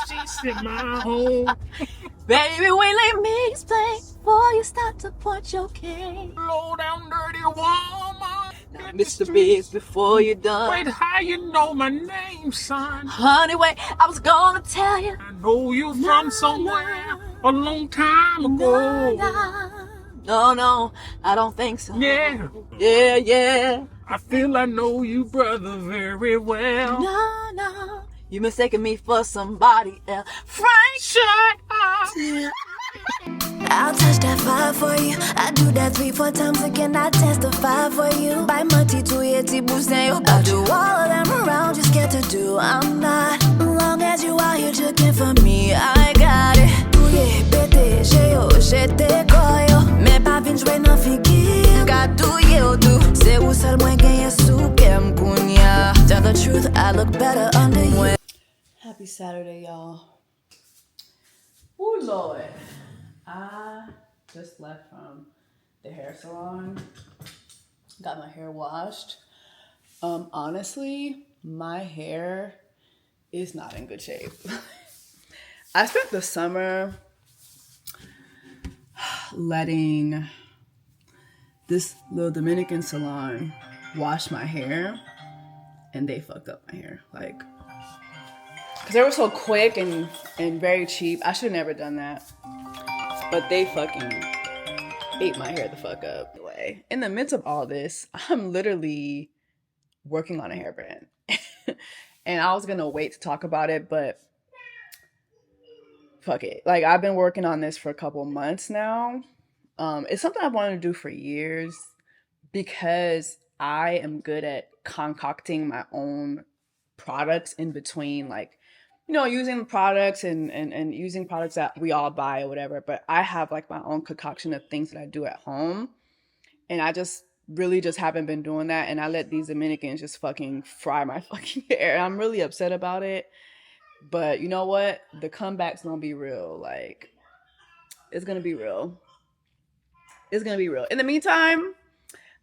She's in my home. Baby, we let me explain before you start to point your cane. Low down dirty woman. Now, Mr. Biggs, before you're done. Wait, how you know my name, son? Honey, wait, I was gonna tell you. I know you from somewhere a long time ago. No, I don't think so. Yeah. Yeah. I feel I know you, brother, very well. No, you mistaken me for somebody else. Frank, Shut up. I'll touch that 5 for you. I do that 3-4 times again. I testify for you. By my T2 boost and I do all of them around. Just get to do. I'm not. Long as you out here looking for me, I got it. Touye, bete, j'étais koyo. Mais pas vin jouer nan figi. Got touye ou do. C'est où seul moi gagne sou kem kunya. Tell the truth, I look better under you. Happy Saturday, y'all. Oh Lord. I just left from the hair salon, got my hair washed. Honestly, my hair is not in good shape. I spent the summer letting this little Dominican salon wash my hair, and they fucked up my hair. Like, because they were so quick and very cheap. I should have never done that. But they fucking ate my hair the fuck up. Anyway, in the midst of all this, I'm literally working on a hairband. And I was gonna wait to talk about it, but fuck it. Like, I've been working on this for a couple months now. It's something I've wanted to do for years because I am good at concocting my own products in between, like, you know, using products and using products that we all buy or whatever. But I have like my own concoction of things that I do at home. And I just really just haven't been doing that. And I let these Dominicans just fucking fry my fucking hair. I'm really upset about it. But you know what? The comeback's gonna be real. Like, it's gonna be real. It's gonna be real. In the meantime,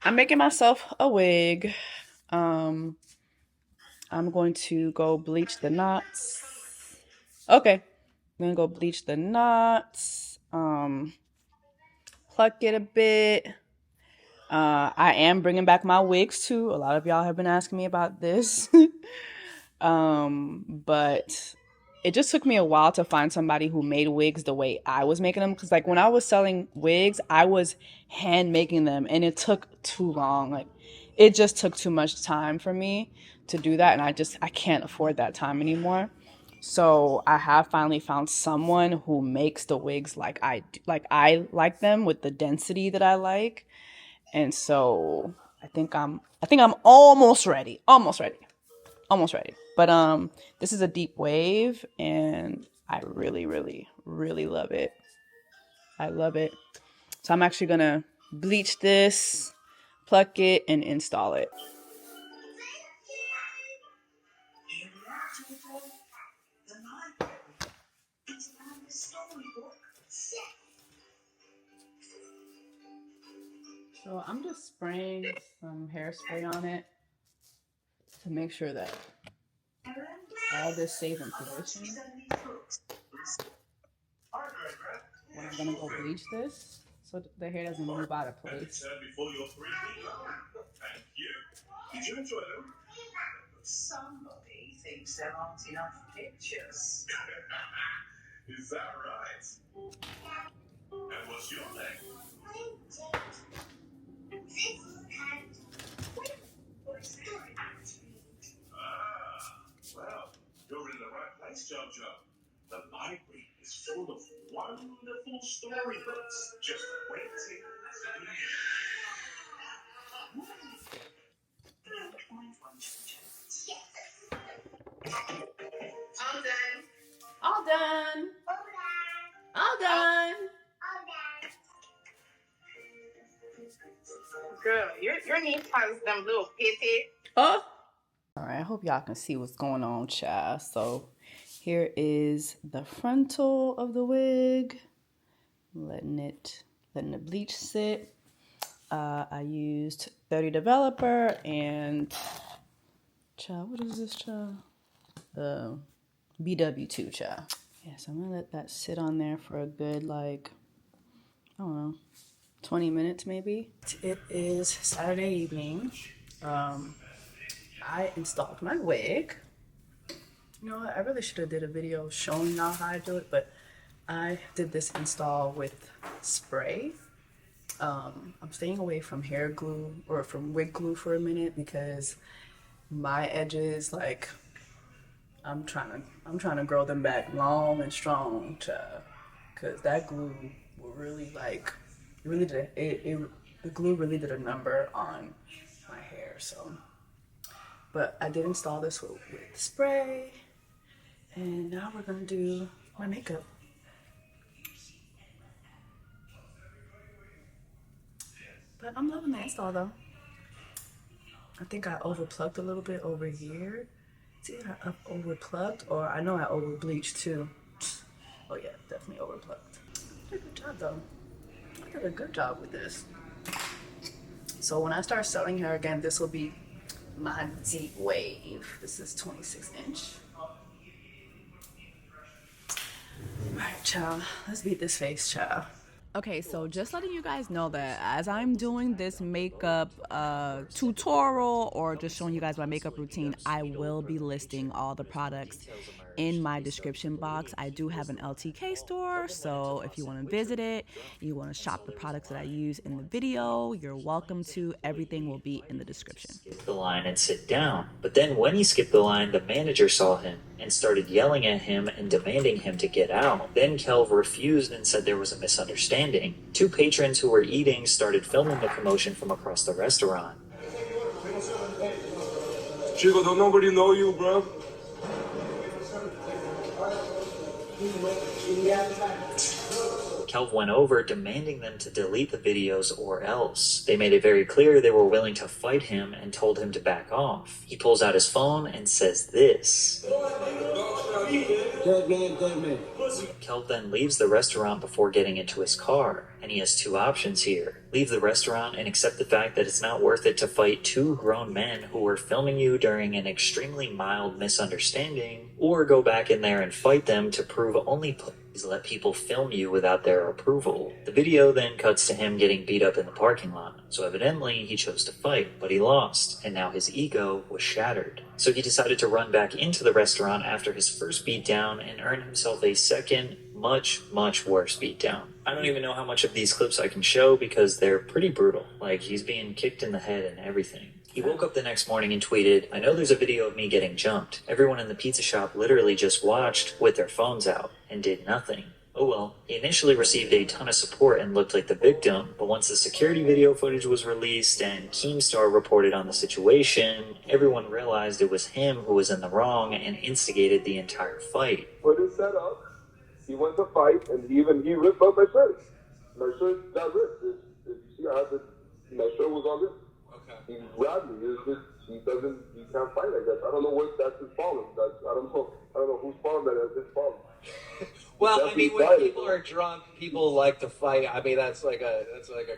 I'm making myself a wig. I'm going to go bleach the knots. Okay, I'm gonna go bleach the knots, pluck it a bit. I am bringing back my wigs too. A lot of y'all have been asking me about this. But it just took me a while to find somebody who made wigs the way I was making them. Because like when I was selling wigs, I was hand making them and it took too long. Like, it just took too much time for me to do that. And I can't afford that time anymore. So I have finally found someone who makes the wigs like I like them, with the density that I like. And so I think I'm almost ready. But this is a deep wave and I really, really, really love it. I love it. So I'm actually gonna bleach this, pluck it, and install it. So I'm just spraying some hairspray on it to make sure that all this stays in position. When I'm gonna go bleach this, so the hair doesn't move out of place. Thank you. Did you enjoy them? Somebody thinks there aren't enough pictures. Is that right? And what's your name? Well, you're in the right place, Jojo. The library is full of wonderful storybooks just waiting to be All done. Girl, your niece has them little pity. Oh. All right, I hope y'all can see what's going on, child. So here is the frontal of the wig. Letting it bleach sit. I used 30 Developer and child, what is this, child? BW2, child. Yeah, so I'm gonna let that sit on there for a good, like, I don't know, 20 minutes maybe. It is Saturday evening. I installed my wig. You know what, I really should have did a video showing y'all how I do it, but I did this install with spray. I'm staying away from hair glue or from wig glue for a minute because my edges, like, I'm trying to grow them back long and strong, cause that glue will really, like, really did the glue really did a number on my hair. So, but I did install this with spray, and now we're gonna do my makeup. But I'm loving the install though. I think I overplucked a little bit over here. See, I overplucked, or I know I overbleached too. Oh yeah, definitely overplucked. I did a good job though. I did a good job with this. So when I start selling hair again, this will be my deep wave. This is 26 inch. Alright, child. Let's beat this face, child. Okay, so just letting you guys know that as I'm doing this makeup tutorial or just showing you guys my makeup routine, I will be listing all the products in my description box. I do have an LTK store, so if you want to visit it, you want to shop the products that I use in the video, you're welcome to. Everything will be in the description. Skip the line and sit down. But then when he skipped the line, the manager saw him and started yelling at him and demanding him to get out. Then Kelv refused and said there was a misunderstanding. Two patrons who were eating started filming the commotion from across the restaurant. Chico, don't nobody know you, bro? Kelv went over demanding them to delete the videos or else. They made it very clear they were willing to fight him and told him to back off. He pulls out his phone and says this. Kelv then leaves the restaurant before getting into his car, and he has two options here. Leave the restaurant and accept the fact that it's not worth it to fight two grown men who were filming you during an extremely mild misunderstanding, or go back in there and fight them to prove only please let people film you without their approval. The video then cuts to him getting beat up in the parking lot, so evidently he chose to fight, but he lost, and now his ego was shattered. So he decided to run back into the restaurant after his first beatdown and earn himself a second, much worse beatdown. I don't even know how much of these clips I can show because they're pretty brutal. Like, he's being kicked in the head and everything. He woke up the next morning and tweeted, "I know there's a video of me getting jumped. Everyone in the pizza shop literally just watched with their phones out and did nothing." Oh well. He initially received a ton of support and looked like the victim, but once the security video footage was released and Keemstar reported on the situation, everyone realized it was him who was in the wrong and instigated the entire fight. Put his set up, he went to fight, and he ripped up my shirt. My shirt got ripped. If you see, my shirt was all ripped. He grabbed me. He can't fight, I guess. I don't know what that's his problem. I don't know whose fault that is his fault. Well, I mean, when people are drunk, people like to fight. I mean, that's like a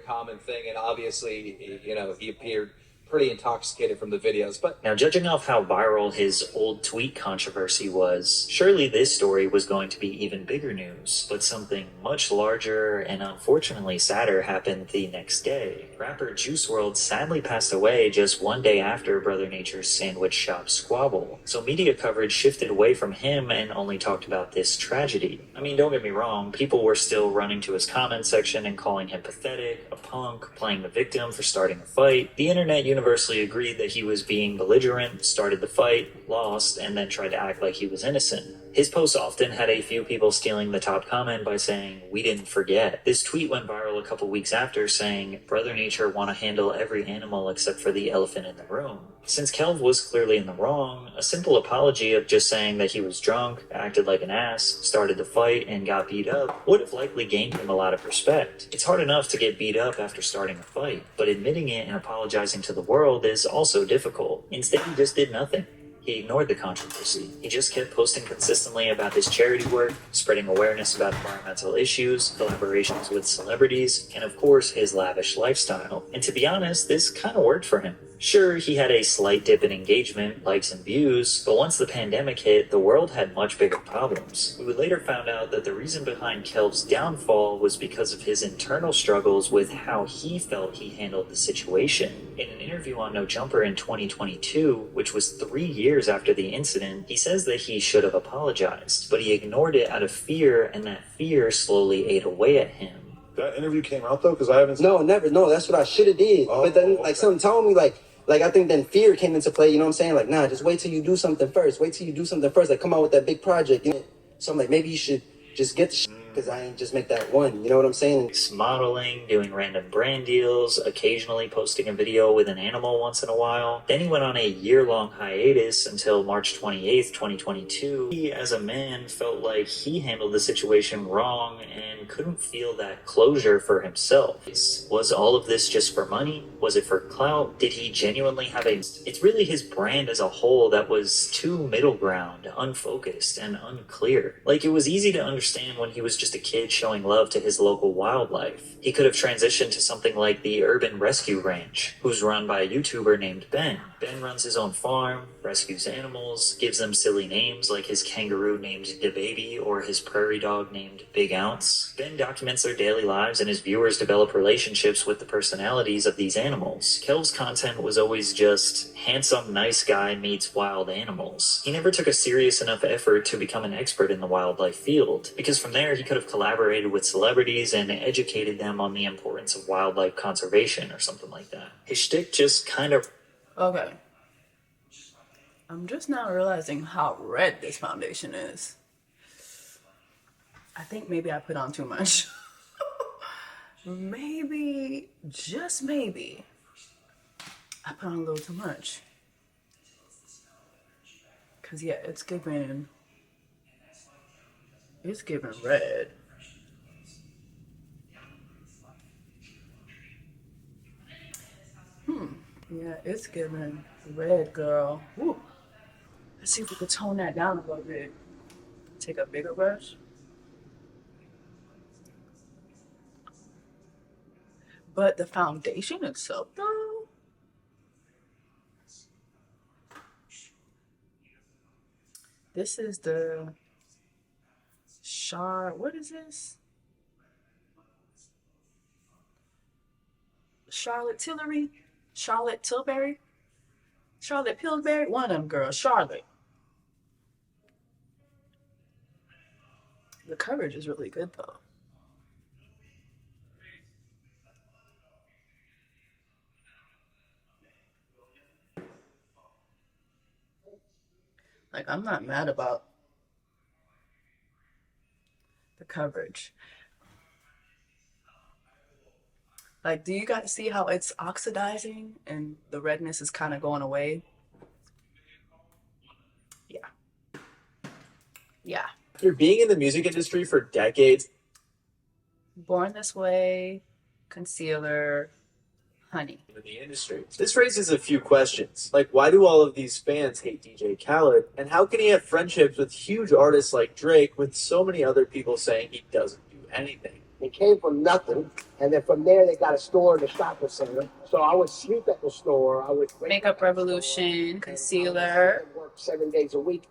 common thing, and obviously, you know, he appeared pretty intoxicated from the videos. But now, judging off how viral his old tweet controversy was, surely this story was going to be even bigger news. But something much larger and unfortunately sadder happened the next day. Rapper Juice WRLD sadly passed away just one day after Brother Nature's sandwich shop squabble. So media coverage shifted away from him and only talked about this tragedy. I mean, don't get me wrong, people were still running to his comment section and calling him pathetic, a punk, playing the victim for starting a fight. The internet universally agreed that he was being belligerent, started the fight, lost, and then tried to act like he was innocent. His posts often had a few people stealing the top comment by saying, "We didn't forget." This tweet went viral a couple weeks after saying, "Brother Nature want to handle every animal except for the elephant in the room." Since Kelv was clearly in the wrong, a simple apology of just saying that he was drunk, acted like an ass, started the fight, and got beat up would have likely gained him a lot of respect. It's hard enough to get beat up after starting a fight, but admitting it and apologizing to the world is also difficult. Instead, he just did nothing. He ignored the controversy. He just kept posting consistently about his charity work, spreading awareness about environmental issues, collaborations with celebrities, and of course, his lavish lifestyle. And to be honest, this kind of worked for him. Sure, he had a slight dip in engagement, likes, and views, but once the pandemic hit, the world had much bigger problems. We would later find out that the reason behind Kelv's downfall was because of his internal struggles with how he felt he handled the situation. In an interview on No Jumper in 2022, which was 3 years after the incident, he says that he should have apologized, but he ignored it out of fear, and that fear slowly ate away at him. That interview came out though, because I haven't. No, never. No, that's what I should have did. Oh, but then, okay. like, something told me, like I think then fear came into play. You know what I'm saying? Like, nah, just wait till you do something first. Wait till you do something first. Like, come out with that big project. You know? So I'm like, maybe you should just get the shit, because I ain't just make that one. You know what I'm saying? Modeling, doing random brand deals, occasionally posting a video with an animal once in a while. Then he went on a year-long hiatus until March 28th, 2022. He, as a man, felt like he handled the situation wrong and couldn't feel that closure for himself. Was all of this just for money? Was it for clout? Did he genuinely have a... It's really his brand as a whole that was too middle ground, unfocused, and unclear. Like, it was easy to understand when he was just a kid showing love to his local wildlife. He could have transitioned to something like the Urban Rescue Ranch, who's run by a YouTuber named Ben. Ben runs his own farm, rescues animals, gives them silly names like his kangaroo named DaBaby or his prairie dog named Big Ounce. Ben documents their daily lives and his viewers develop relationships with the personalities of these animals. Kelv's content was always just handsome, nice guy meets wild animals. He never took a serious enough effort to become an expert in the wildlife field, because from there he could have collaborated with celebrities and educated them on the importance of wildlife conservation or something like that. His shtick just kind of... Okay. I'm just now realizing how red this foundation is. I think maybe I put on too much. Maybe, just maybe, I put on a little too much. Cause yeah, it's giving red. Yeah, it's giving red, girl. Woo. Let's see if we can tone that down a little bit. Take a bigger brush. But the foundation itself, though, this is the what is this? Charlotte Tilbury? Charlotte Pillsbury? One of them girls, Charlotte. The coverage is really good, though. Like, I'm not mad about the coverage. Like, do you guys see how it's oxidizing and the redness is kind of going away? Yeah. Yeah. After being in the music industry for decades, Born This Way, concealer, honey. in the industry, this raises a few questions. Like, why do all of these fans hate DJ Khaled? And how can he have friendships with huge artists like Drake with so many other people saying he doesn't do anything? They came from nothing, and then from there they got a store in the shopping center. So I would sleep at the store. I would Makeup Revolution, concealer. Work 7 days a week.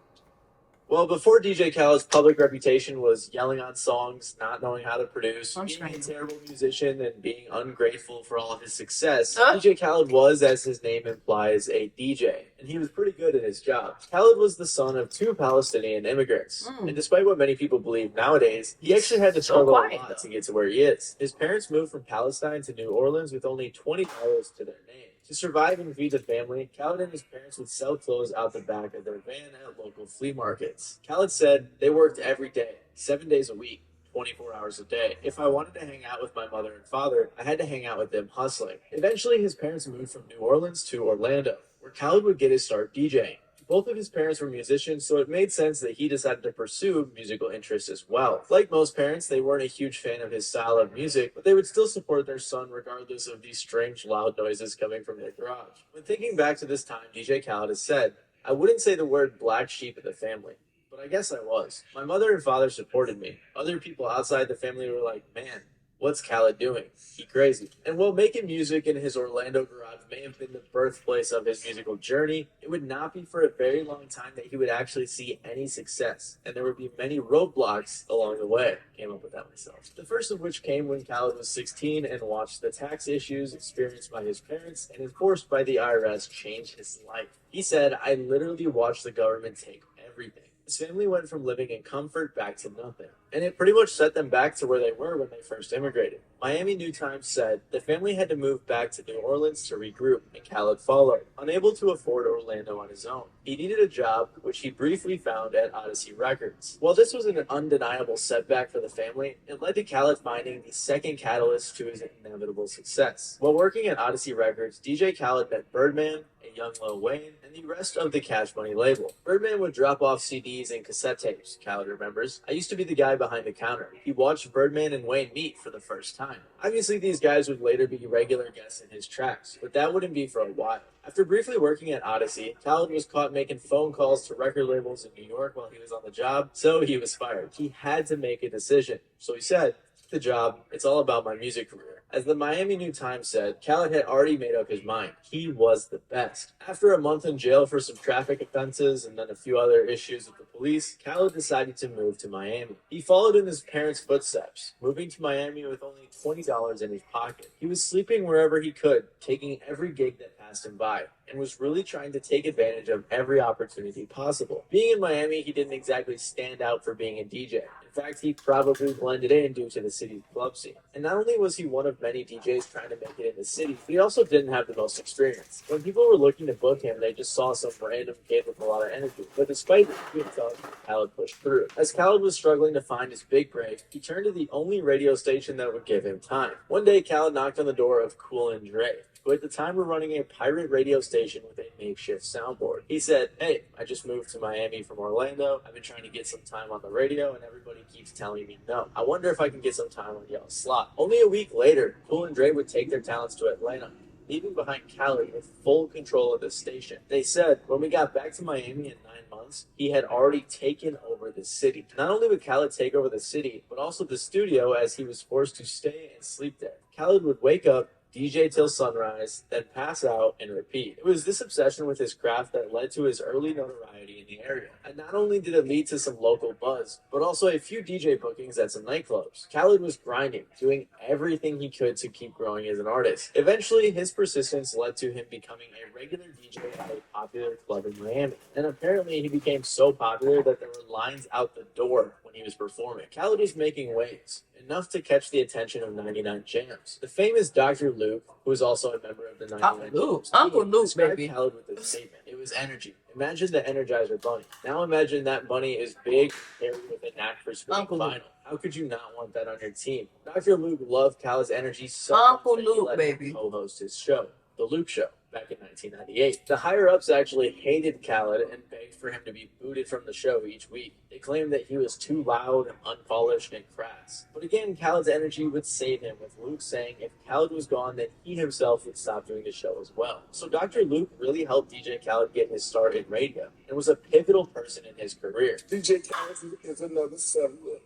Well, before DJ Khaled's public reputation was yelling on songs, not knowing how to produce, being a terrible musician, and being ungrateful for all of his success, DJ Khaled was, as his name implies, a DJ, and he was pretty good at his job. Khaled was the son of 2 Palestinian immigrants, and despite what many people believe nowadays, he actually had to struggle a lot to get to where he is. His parents moved from Palestine to New Orleans with only $20 to their name. To survive and feed the family, Khaled and his parents would sell clothes out the back of their van at local flea markets. Khaled said they worked every day, 7 days a week, 24 hours a day. If I wanted to hang out with my mother and father, I had to hang out with them hustling. Eventually, his parents moved from New Orleans to Orlando, where Khaled would get his start DJing. Both of his parents were musicians, so it made sense that he decided to pursue musical interests as well. Like most parents, they weren't a huge fan of his style of music, but they would still support their son regardless of these strange loud noises coming from their garage. When thinking back to this time, DJ Khaled has said, "I wouldn't say the word black sheep of the family, but I guess I was. My mother and father supported me. Other people outside the family were like, man, What's Khaled doing? He crazy. And while making music in his Orlando garage may have been the birthplace of his musical journey, it would not be for a very long time that he would actually see any success, and there would be many roadblocks along the way. Came up with that myself. The first of which came when Khaled was 16 and watched the tax issues experienced by his parents and enforced by the IRS change his life. He said, "I literally watched the government take everything." His family went from living in comfort back to nothing, and it pretty much set them back to where they were when they first immigrated. Miami New Times said the family had to move back to New Orleans to regroup, and Khaled followed, unable to afford Orlando on his own. He needed a job, which he briefly found at Odyssey Records. While this was an undeniable setback for the family, it led to Khaled finding the second catalyst to his inevitable success. While working at Odyssey Records, DJ Khaled met Birdman, a young Lil Wayne, and the rest of the Cash Money label. Birdman would drop off CDs and cassette tapes, Khaled remembers. "I used to be the guy behind the counter." He watched Birdman and Wayne meet for the first time. Obviously, these guys would later be regular guests in his tracks, but that wouldn't be for a while. After briefly working at Odyssey, Khaled was caught making phone calls to record labels in New York while he was on the job, so he was fired. He had to make a decision, so he said, "The job, it's all about my music career." As the Miami New Times said, Khaled had already made up his mind. He was the best. After a month in jail for some traffic offenses and then a few other issues with the police, Khaled decided to move to Miami. He followed in his parents' footsteps, moving to Miami with only $20 in his pocket. He was sleeping wherever he could, taking every gig that passed him by, and was really trying to take advantage of every opportunity possible. Being in Miami, he didn't exactly stand out for being a DJ. In fact, he probably blended in due to the city's club scene. And not only was he one of many DJs trying to make it in the city, but he also didn't have the most experience. When people were looking to book him, they just saw some random kid with a lot of energy. But despite the talent, Khaled pushed through. As Khaled was struggling to find his big break, he turned to the only radio station that would give him time. One day, Khaled knocked on the door of Cool and Dre, who at the time were running a pirate radio station with a makeshift soundboard. He said, "Hey, I just moved to Miami from Orlando. I've been trying to get some time on the radio and everybody keeps telling me no. I wonder if I can get some time on y'all's slot." Only a week later, Cool and Dre would take their talents to Atlanta, leaving behind Khaled with full control of the station. They said, when we got back to Miami in 9 months, he had already taken over the city. Not only would Khaled take over the city, but also the studio as he was forced to stay and sleep there. Khaled would wake up, DJ till sunrise, then pass out and repeat. It was this obsession with his craft that led to his early notoriety in the area. And not only did it lead to some local buzz, but also a few DJ bookings at some nightclubs. Khaled was grinding, doing everything he could to keep growing as an artist. Eventually, his persistence led to him becoming a regular DJ at a popular club in Miami. And apparently, he became so popular that there were lines out the door when he was performing. Khaled was making waves, enough to catch the attention of 99 Jams. The famous Dr. Luke, who was also a member of the 99 Jams, Uncle Luke, described baby. Khaled with this statement. It was energy. Imagine the Energizer Bunny. Now imagine that bunny is big, hairy, with a knack for spinning vinyl. How could you not want that on your team? Dr. Luke loved Khaled's energy so much that he let him co-host his show, The Luke Show, back in 1998. The higher-ups actually hated Khaled and begged for him to be booted from the show each week. They claimed that he was too loud, unpolished, and crass. But again, Khaled's energy would save him, with Luke saying if Khaled was gone, then he himself would stop doing the show as well. So Dr. Luke really helped DJ Khaled get his start in radio, and was a pivotal person in his career. DJ Khaled is another settler.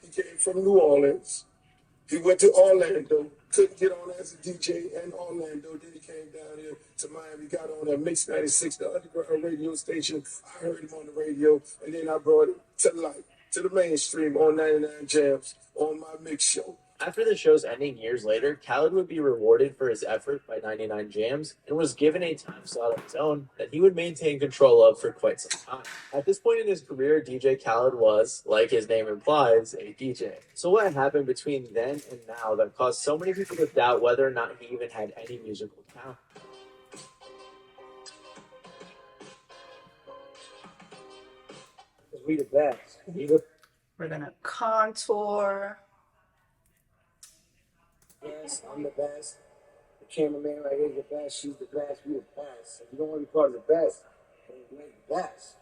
He came from New Orleans. He went to Orlando, couldn't get on as a DJ in Orlando. Then he came down here to Miami, got on at Mix 96, the underground radio station. I heard him on the radio, and then I brought it to light, to the mainstream on 99 Jams, on my mix show. After the show's ending years later, Khaled would be rewarded for his effort by 99 Jams and was given a time slot of his own that he would maintain control of for quite some time. At this point in his career, DJ Khaled was, like his name implies, a DJ. So what happened between then and now that caused so many people to doubt whether or not he even had any musical talent? We the best. We're gonna contour. Yes, I'm the best. The cameraman right here is the best. She's the best. We the best. If you don't want to be part of the best, then you ain't the best.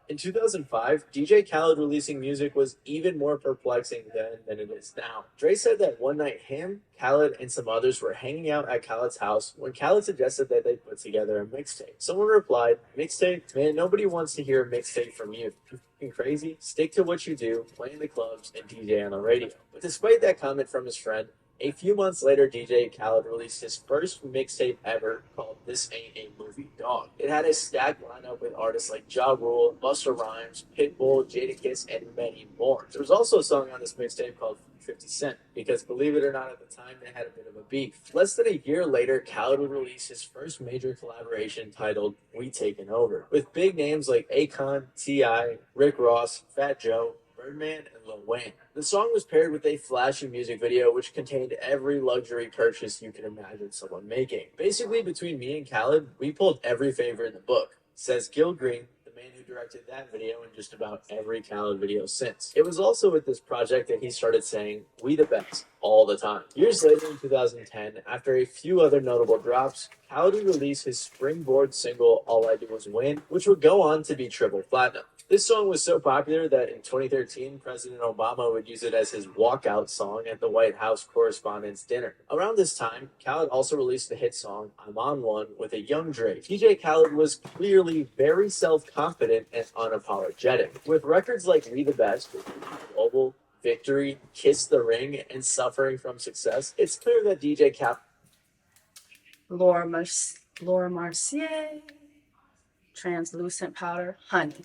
In 2005, DJ Khaled releasing music was even more perplexing then than it is now. Dre said that one night him, Khaled, and some others were hanging out at Khaled's house when Khaled suggested that they put together a mixtape. Someone replied, "Mixtape? Man, nobody wants to hear a mixtape from you. You fucking crazy? Stick to what you do, play in the clubs, and DJ on the radio." But despite that comment from his friend, a few months later, DJ Khaled released his first mixtape ever called This Ain't a Movie Dog. It had a stacked lineup with artists like Ja Rule, Busta Rhymes, Pitbull, Jadakiss, and many more. There was also a song on this mixtape called 50 Cent, because believe it or not, at the time they had a bit of a beef. Less than a year later, Khaled would release his first major collaboration titled We Taken Over, with big names like Akon, T.I., Rick Ross, Fat Joe, Birdman, and Lil Wayne. The song was paired with a flashy music video which contained every luxury purchase you can imagine someone making. Basically, between me and Khaled, we pulled every favor in the book, says Gil Green, the man who directed that video and just about every Khaled video since. It was also with this project that he started saying, "We the best," all the time. Years later in 2010, after a few other notable drops, Khaled would release his springboard single, All I Do Is Win, which would go on to be triple platinum. This song was so popular that in 2013, President Obama would use it as his walkout song at the White House Correspondents' Dinner. Around this time, Khaled also released the hit song I'm On One with a young Drake. DJ Khaled was clearly very self-confident and unapologetic. With records like We the Best, Global, Victory, Kiss the Ring, and Suffering from Success, it's clear that DJ Khaled... Laura Mercier, translucent powder, honey.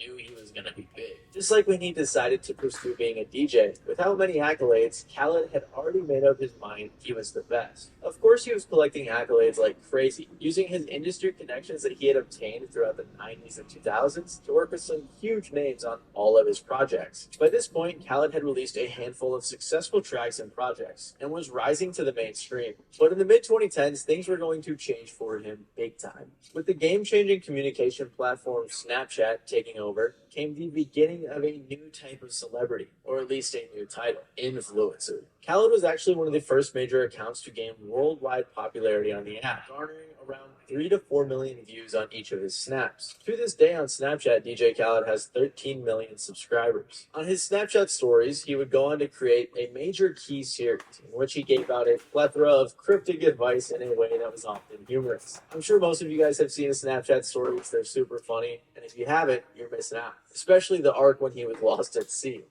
knew he was going to be big. Just like when he decided to pursue being a DJ. Without many accolades, Khaled had already made up his mind he was the best. Of course, he was collecting accolades like crazy, using his industry connections that he had obtained throughout the 90s and 2000s to work with some huge names on all of his projects. By this point, Khaled had released a handful of successful tracks and projects, and was rising to the mainstream. But in the mid-2010s, things were going to change for him big time. With the game-changing communication platform Snapchat taking over, came the beginning of a new type of celebrity, or at least a new title, influencer. Khaled was actually one of the first major accounts to gain worldwide popularity on the app, garnering around 3 to 4 million views on each of his snaps. To this day on Snapchat, DJ Khaled has 13 million subscribers. On his Snapchat stories, he would go on to create a major key series in which he gave out a plethora of cryptic advice in a way that was often humorous. I'm sure most of you guys have seen his Snapchat stories. They're super funny, and if you haven't, you're missing out. Especially the arc when he was lost at sea.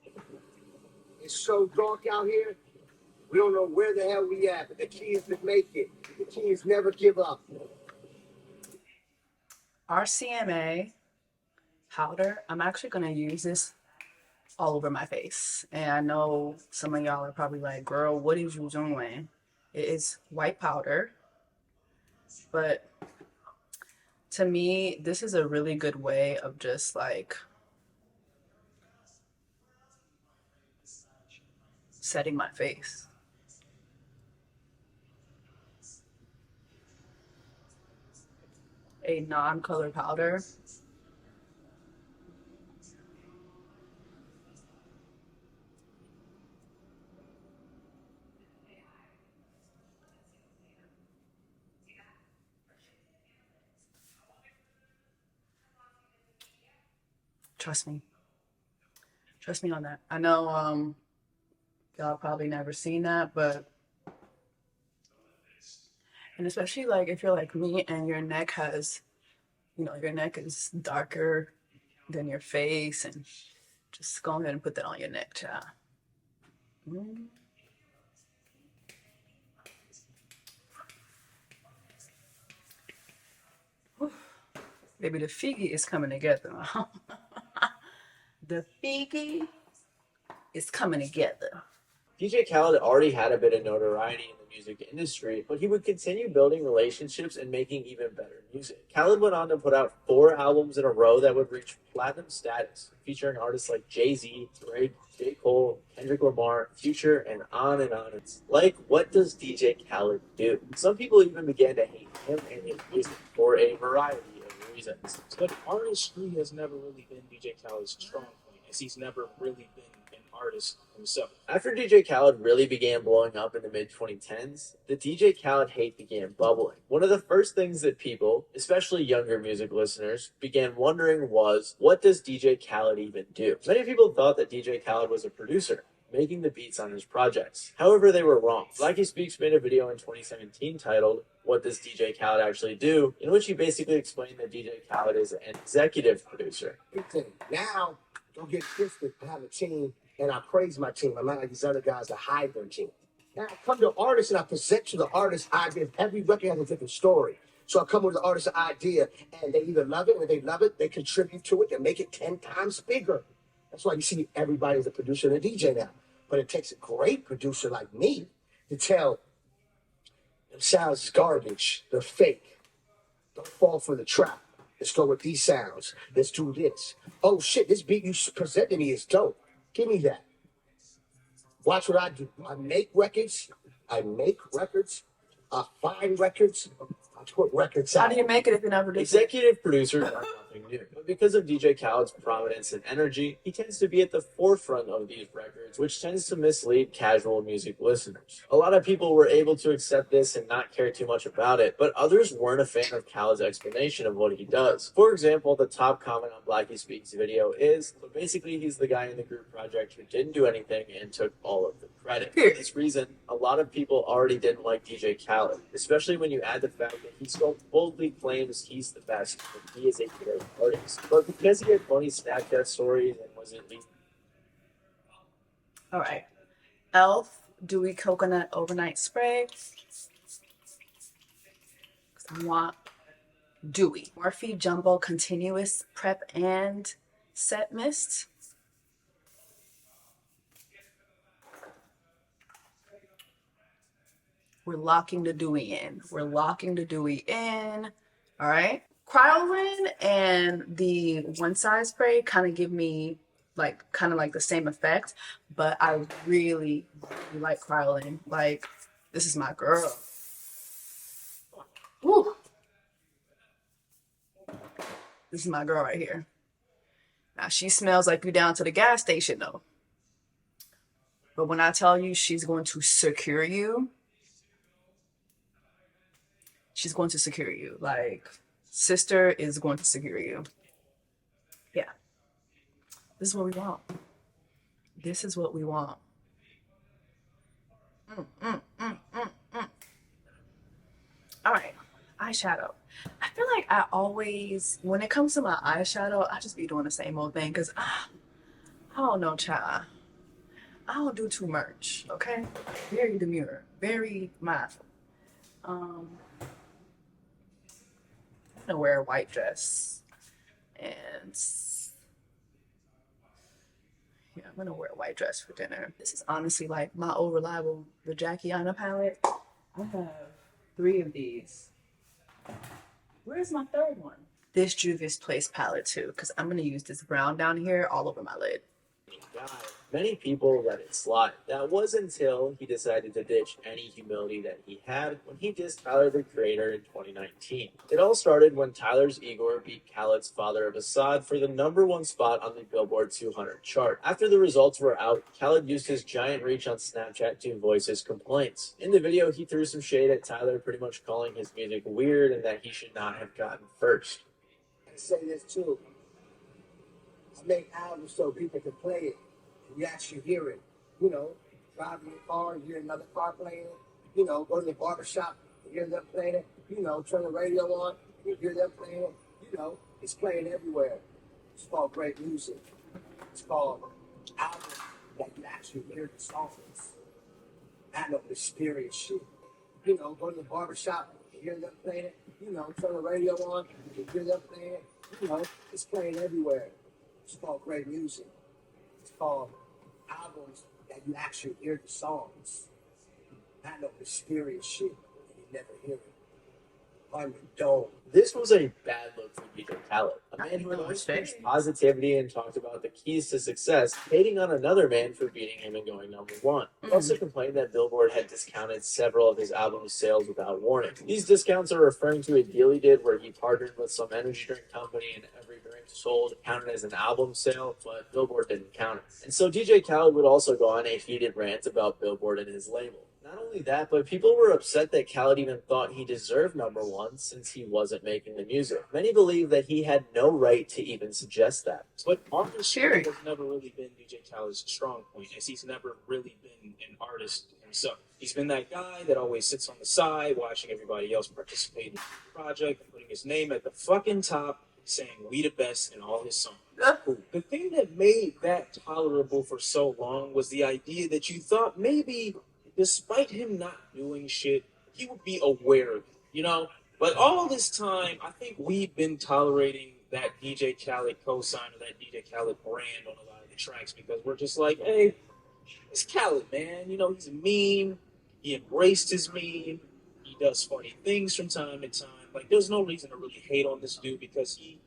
It's so dark out here, we don't know where the hell we at, but the key is to make it. The key is never give up. RCMA powder, I'm actually going to use this all over my face. And I know some of y'all are probably like, girl, what is you doing? It is white powder. But to me, this is a really good way of just like setting my face. A non-color powder. Trust me. Trust me on that. I know y'all probably never seen that, but and especially like if you're like me and your neck has, you know, your neck is darker than your face, and just go ahead and put that on your neck, child. Baby, the Figgy is coming together. The Figgy is coming together. DJ Khaled already had a bit of notoriety in the music industry, but he would continue building relationships and making even better music. Khaled went on to put out 4 albums in a row that would reach platinum status, featuring artists like Jay-Z, Drake, J. Cole, Kendrick Lamar, Future, and on and on. It's like, what does DJ Khaled do? Some people even began to hate him and his music for a variety of reasons. But artistry has never really been DJ Khaled's strong point, as he's never really been an artist himself. After DJ Khaled really began blowing up in the mid-2010s, the DJ Khaled hate began bubbling. One of the first things that people, especially younger music listeners, began wondering was, what does DJ Khaled even do? Many people thought that DJ Khaled was a producer, making the beats on his projects. However, they were wrong. Blackie Speaks made a video in 2017 titled, What Does DJ Khaled Actually Do?, in which he basically explained that DJ Khaled is an executive producer. Now, don't get twisted. I have a team, and I praise my team. I'm not like these other guys that hide their team. Now, I come to artists, and I present to the artist ideas. Every record has a different story. So I come with the artist's idea, and they either love it, or they love it, they contribute to it, they make it 10 times bigger. That's why you see everybody's a producer and a DJ now. But it takes a great producer like me to tell them sounds is garbage, they're fake. Don't fall for the trap. Let's go with these sounds. Let's do this. Oh shit, this beat you presented me is dope. Give me that. Watch what I do. I make records. I find records. I put records out. How do you make it if you're not producing? Executive producers are nothing new, but because of DJ Khaled's prominence and energy, he tends to be at the forefront of these records, which tends to mislead casual music listeners. A lot of people were able to accept this and not care too much about it, but others weren't a fan of Khaled's explanation of what he does. For example, the top comment on Blackie Speaks' video is, so basically he's the guy in the group project who didn't do anything and took all of the credit. For this reason, a lot of people already didn't like DJ Khaled, especially when you add the fact that he so boldly claims he's the best and he is a great artist. But because he had funny Snapchat stories and was at least... Alright. Elf Dewy Coconut Overnight Spray. I want dewy. Morphe Jumbo Continuous Prep and Set Mist. We're locking the dewy in. We're locking the dewy in. All right. Kryolan and the One Size Spray kind of give me kind of like the same effect, but I really like Kryolan. Like, this is my girl. Woo. This is my girl right here. Now, she smells like you down to the gas station, though. But when I tell you she's going to secure you, she's going to secure you. Like, sister is going to secure you. Yeah. This is what we want. This is what we want. All right. Eyeshadow. I feel like I always, when it comes to my eyeshadow, I just be doing the same old thing because I don't know, child. I don't do too much, okay? Very demure, very mindful. I'm gonna wear a white dress and yeah, I'm gonna wear a white dress for dinner. This is honestly like my old reliable, the Jackiana palette. I have 3 of these. Where's my 3rd one? This Juvia's Place palette too, because I'm gonna use this brown down here all over my lid. Many people let it slide. That was until he decided to ditch any humility that he had when he dissed Tyler, the Creator, in 2019. It all started when Tyler's Igor beat Khaled's Father of Assad for the #1 spot on the Billboard 200 chart. After the results were out, Khaled used his giant reach on Snapchat to voice his complaints. In the video, he threw some shade at Tyler, pretty much calling his music weird and that he should not have gotten first. I say this too. I make albums so people can play it. You actually hear it, driving your car, you hear another car playing it, go to the barbershop, you hear them playing it, turn the radio on, you hear them playing it, it's playing everywhere. It's called great music. It's called albums that you actually hear the songs. I know mysterious shit. Go to the barbershop, you hear them playing it, turn the radio on, you hear them playing it, it's playing everywhere. It's called great music. It's called albums that you actually hear the songs. Not no mysterious shit and you never hear it. On the dome. This was a bad look for DJ Khaled, a man who always preached positivity and talked about the keys to success, hating on another man for beating him and going #1. He also complained that Billboard had discounted several of his album's sales without warning. These discounts are referring to a deal he did where he partnered with some energy drink company and every drink sold counted as an album sale, but Billboard didn't count it. And so DJ Khaled would also go on a heated rant about Billboard and his label. Not only that, but people were upset that Khaled even thought he deserved #1 since he wasn't making the music. Many believe that he had no right to even suggest that. But artistry has never really been DJ Khaled's strong point, as he's never really been an artist himself. He's been that guy that always sits on the side, watching everybody else participate in the project, and putting his name at the fucking top, saying "we the best" in all his songs. The thing that made that tolerable for so long was the idea that you thought maybe, despite him not doing shit, he would be aware of it, you know? But all this time, I think we've been tolerating that DJ Khaled cosign or that DJ Khaled brand on a lot of the tracks because we're just like, hey, it's Khaled, man. You know, he's a meme. He embraced his meme. He does funny things from time to time. Like, there's no reason to really hate on this dude because he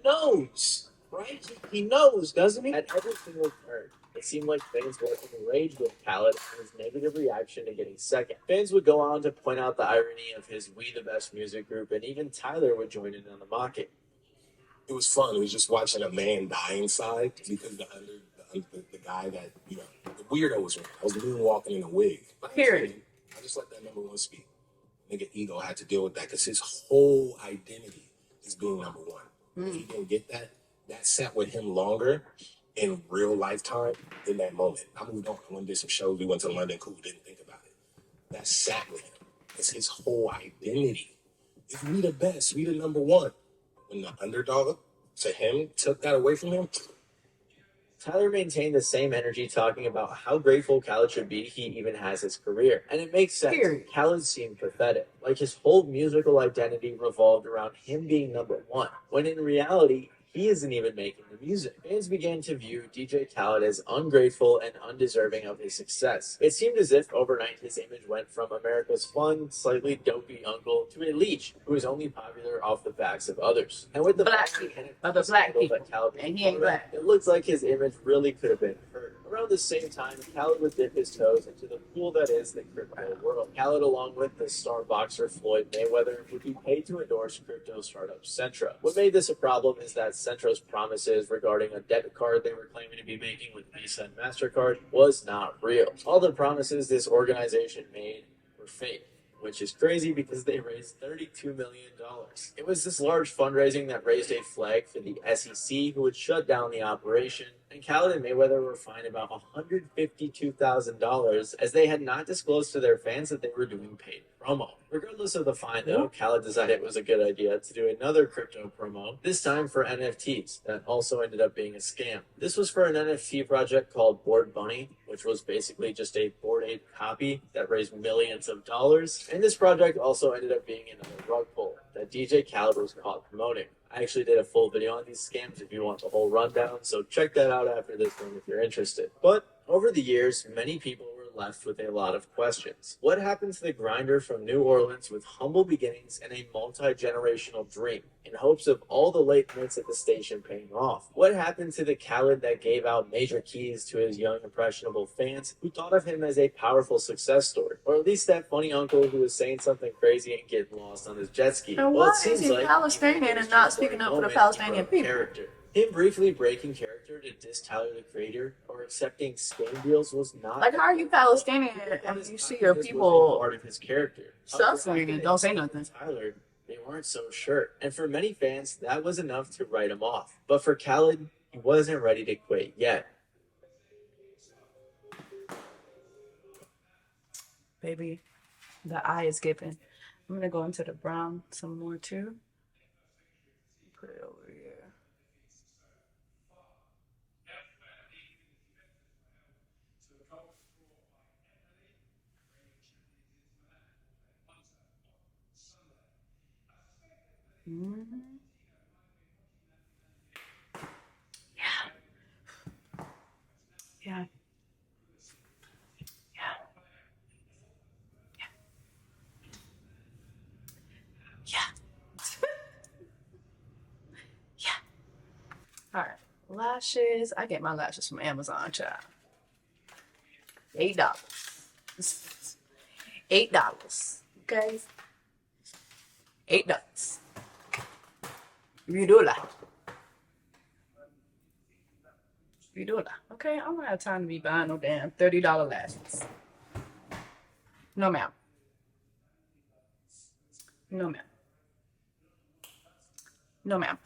knows, right? He knows, doesn't he? At every single turn, it seemed like fans were enraged with Khaled and his negative reaction to getting second. Fans would go on to point out the irony of his We the Best music group, and even Tyler would join in on the mocking. It was fun. It was just watching a man die inside because the guy that, you know, the weirdo was winning. I was moonwalking in a wig. Period. I just let that #1 speak. Nigga ego had to deal with that because his whole identity is being #1. He didn't get that. That sat with him longer in real lifetime than that moment. I moved on. I went and did some shows. We went to London. Cool. Didn't think about it. That sat with him. It's his whole identity. If we the best, we the #1. When the underdog to him took that away from him. Tyler maintained the same energy talking about how grateful Khaled should be he even has his career. And it makes sense. Period. Khaled seemed pathetic. Like his whole musical identity revolved around him being #1, when in reality, he isn't even making the music. Fans began to view DJ Khaled as ungrateful and undeserving of his success. It seemed as if overnight his image went from America's fun, slightly dopey uncle to a leech who is only popular off the backs of others. And with the Black fact people, other black people, and he ain't black. it looks like his image really could have been hurt. Around the same time, Khaled would dip his toes into the pool that is the crypto world. Khaled, along with the star boxer Floyd Mayweather, would be paid to endorse crypto startup Centra. What made this a problem is that Centra's promises regarding a debit card they were claiming to be making with Visa and MasterCard was not real. All the promises this organization made were fake, which is crazy because they raised $32 million. It was this large fundraising that raised a flag for the SEC, who would shut down the operation, and Khaled and Mayweather were fined about $152,000 as they had not disclosed to their fans that they were doing paid promo. Regardless of the fine, though, Khaled decided it was a good idea to do another crypto promo, this time for NFTs, that also ended up being a scam. This was for an NFT project called Bored Bunny, which was basically just a Bored Ape copy that raised millions of dollars. And this project also ended up being another rug pull that DJ Khaled was caught promoting. I actually did a full video on these scams if you want the whole rundown, so check that out after this one if you're interested. But over the years, many people were left with a lot of questions. What happened to the grinder from New Orleans with humble beginnings and a multi-generational dream in hopes of all the late nights at the station paying off? What happened to the Khaled that gave out major keys to his young, impressionable fans who thought of him as a powerful success story? Or at least that funny uncle who was saying something crazy and getting lost on his jet ski? And Well, why is he Palestinian and not speaking up for the Palestinian people? Character. Him briefly breaking character to diss Tyler the Creator or accepting scam deals was not. Like, how are you Palestinian and you see your people part of his character suffering and don't say nothing? Tyler, they weren't so sure. And for many fans, that was enough to write him off. But for Khaled, he wasn't ready to quit yet. Baby, the eye is gaping. I'm gonna go into the brown some more too. Put it over here. Mm-hmm. Yeah. Yeah. Yeah. Yeah. Yeah. All right. Lashes. I get my lashes from Amazon, child. $8. $8. Okay. $8. You do like. $3. Okay, I don't have time to be buying no damn $30 lashes. No, ma'am. No, ma'am. No, ma'am.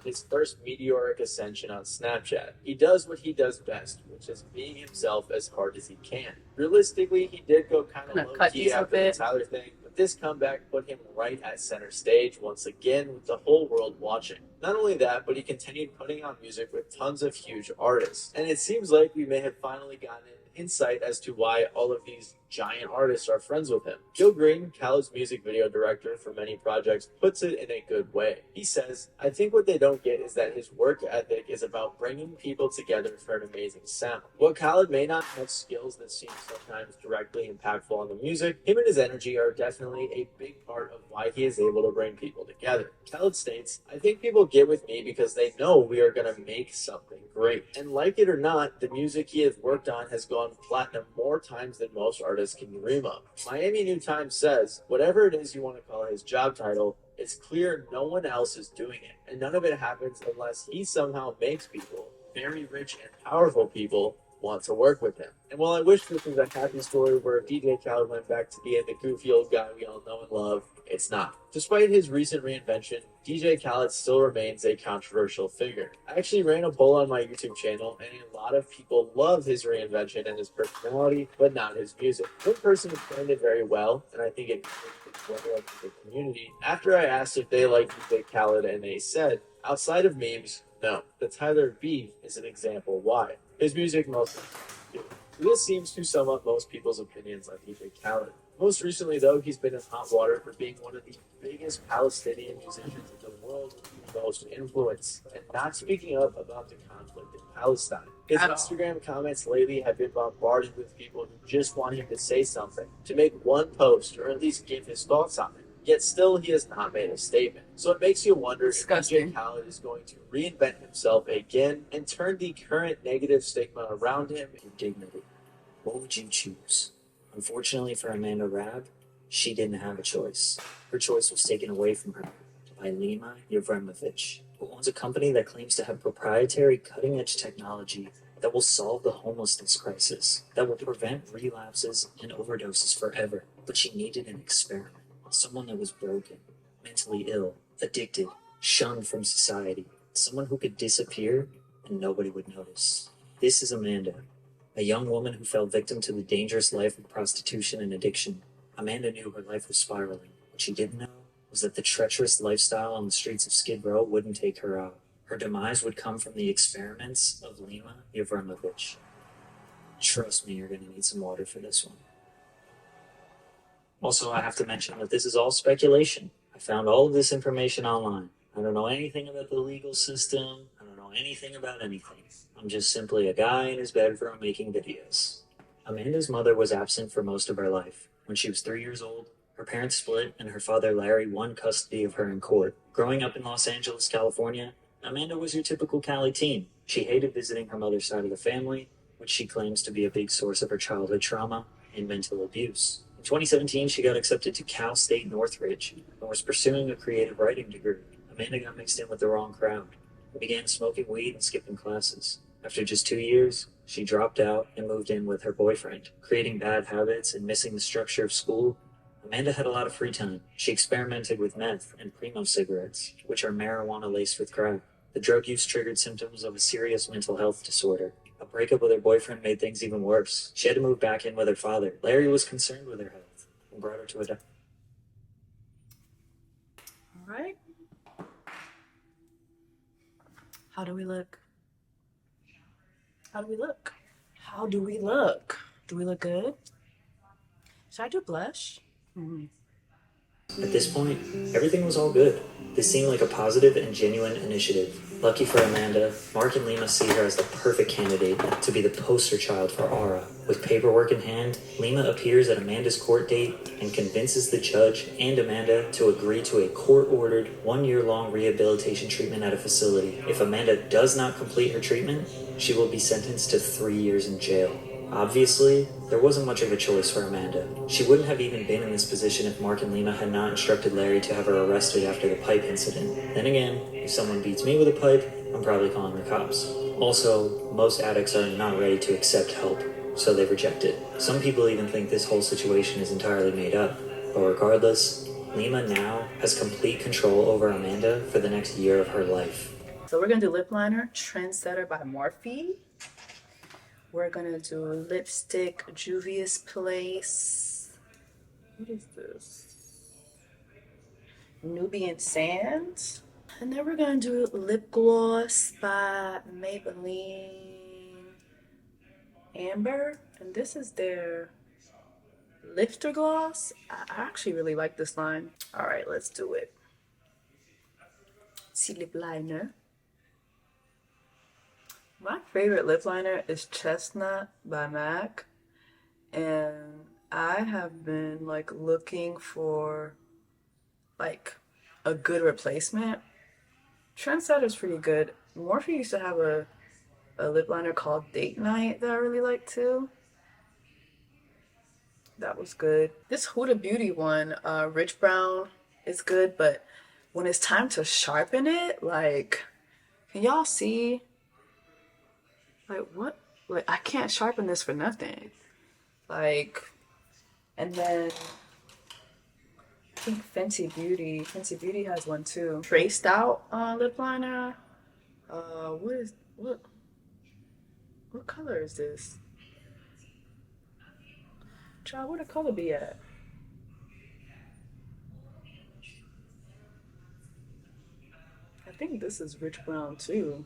His first meteoric ascension on Snapchat. He does what he does best, which is being himself as hard as he can. Realistically, he did go kind of low-key after the Tyler thing, but this comeback put him right at center stage once again with the whole world watching. Not only that, but he continued putting out music with tons of huge artists. And it seems like we may have finally gotten an insight as to why all of these giant artists are friends with him. Gil Green, Khaled's music video director for many projects, puts it in a good way. He says, I think what they don't get is that his work ethic is about bringing people together for an amazing sound. While Khaled may not have skills that seem sometimes directly impactful on the music, him and his energy are definitely a big part of why he is able to bring people together. Khaled states, I think people get with me because they know we are going to make something great. And like it or not, the music he has worked on has gone platinum more times than most artists can dream of. Miami New Times says, whatever it is you want to call his job title, it's clear no one else is doing it. And none of it happens unless he somehow makes people, very rich and powerful people, want to work with him. And while I wish this was a happy story where DJ Khaled went back to being the goofy old guy we all know and love, it's not. Despite his recent reinvention, DJ Khaled still remains a controversial figure. I actually ran a poll on my YouTube channel, and a lot of people love his reinvention and his personality, but not his music. One person explained it very well, and I think it speaks well to the community. After I asked if they liked DJ Khaled, and they said, outside of memes, no. The Tyler beef is an example why. His music mostly do. This seems to sum up most people's opinions on DJ Khaled. Most recently, though, he's been in hot water for being one of the biggest Palestinian musicians in the world with the most influence, and not speaking up about the conflict in Palestine. His Instagram comments lately have been bombarded with people who just want him to say something, to make one post, or at least give his thoughts on it. Yet still, he has not made a statement. So it makes you wonder if DJ Khaled is going to reinvent himself again and turn the current negative stigma around him into dignity. What would you choose? Unfortunately for Amanda Rabb, she didn't have a choice. Her choice was taken away from her by Lima Yevremovich, who owns a company that claims to have proprietary cutting-edge technology that will solve the homelessness crisis, that will prevent relapses and overdoses forever. But she needed an experiment. Someone that was broken, mentally ill, addicted, shunned from society. Someone who could disappear and nobody would notice. This is Amanda, a young woman who fell victim to the dangerous life of prostitution and addiction. Amanda knew her life was spiraling. What she didn't know was that the treacherous lifestyle on the streets of Skid Row wouldn't take her out. Her demise would come from the experiments of Lima Yevremovich. Trust me, you're going to need some water for this one. Also, I have to mention that this is all speculation. I found all of this information online. I don't know anything about the legal system. I don't know anything about anything. I'm just simply a guy in his bedroom making videos. Amanda's mother was absent for most of her life. When she was 3 years old, her parents split and her father Larry won custody of her in court. Growing up in Los Angeles, California, Amanda was your typical Cali teen. She hated visiting her mother's side of the family, which she claims to be a big source of her childhood trauma and mental abuse. In 2017, she got accepted to Cal State Northridge and was pursuing a creative writing degree. Amanda got mixed in with the wrong crowd and began smoking weed and skipping classes. After just 2 years, she dropped out and moved in with her boyfriend. Creating bad habits and missing the structure of school, Amanda had a lot of free time. She experimented with meth and Primo cigarettes, which are marijuana laced with crack. The drug use triggered symptoms of a serious mental health disorder. A breakup with her boyfriend made things even worse. She had to move back in with her father. Larry was concerned with her health and brought her to a doctor. All right. How do we look? How do we look? How do we look? Do we look good? Should I do blush? At this point, everything was all good. This seemed like a positive and genuine initiative. Lucky for Amanda, Mark and Lima see her as the perfect candidate to be the poster child for Aura. With paperwork in hand, Lima appears at Amanda's court date and convinces the judge and Amanda to agree to a court-ordered 1-year-long rehabilitation treatment at a facility. If Amanda does not complete her treatment, she will be sentenced to 3 years in jail. Obviously, there wasn't much of a choice for Amanda. She wouldn't have even been in this position if Mark and Lima had not instructed Larry to have her arrested after the pipe incident. Then again, if someone beats me with a pipe, I'm probably calling the cops. Also, most addicts are not ready to accept help, so they reject it. Some people even think this whole situation is entirely made up. But regardless, Lima now has complete control over Amanda for the next year of her life. So we're gonna do lip liner, Trendsetter by Morphe. We're gonna do lipstick, Juvia's Place. What is this? Nubian Sands. And then we're gonna do lip gloss by Maybelline Amber. And this is their lifter gloss. I actually really like this line. All right, let's do it. See lip liner. My favorite lip liner is Chestnut by MAC, and I have been like looking for like a good replacement. Trendsetter is pretty good. Morphe used to have a lip liner called Date Night that I really like too. That was good. This Huda Beauty one, Rich Brown, is good, but when it's time to sharpen it, like, can y'all see? Like, what? Like, I can't sharpen this for nothing. Like, and then I think Fenty Beauty has one too. Traced out lip liner. What color is this? Child, where the color be at? I think this is Rich Brown too,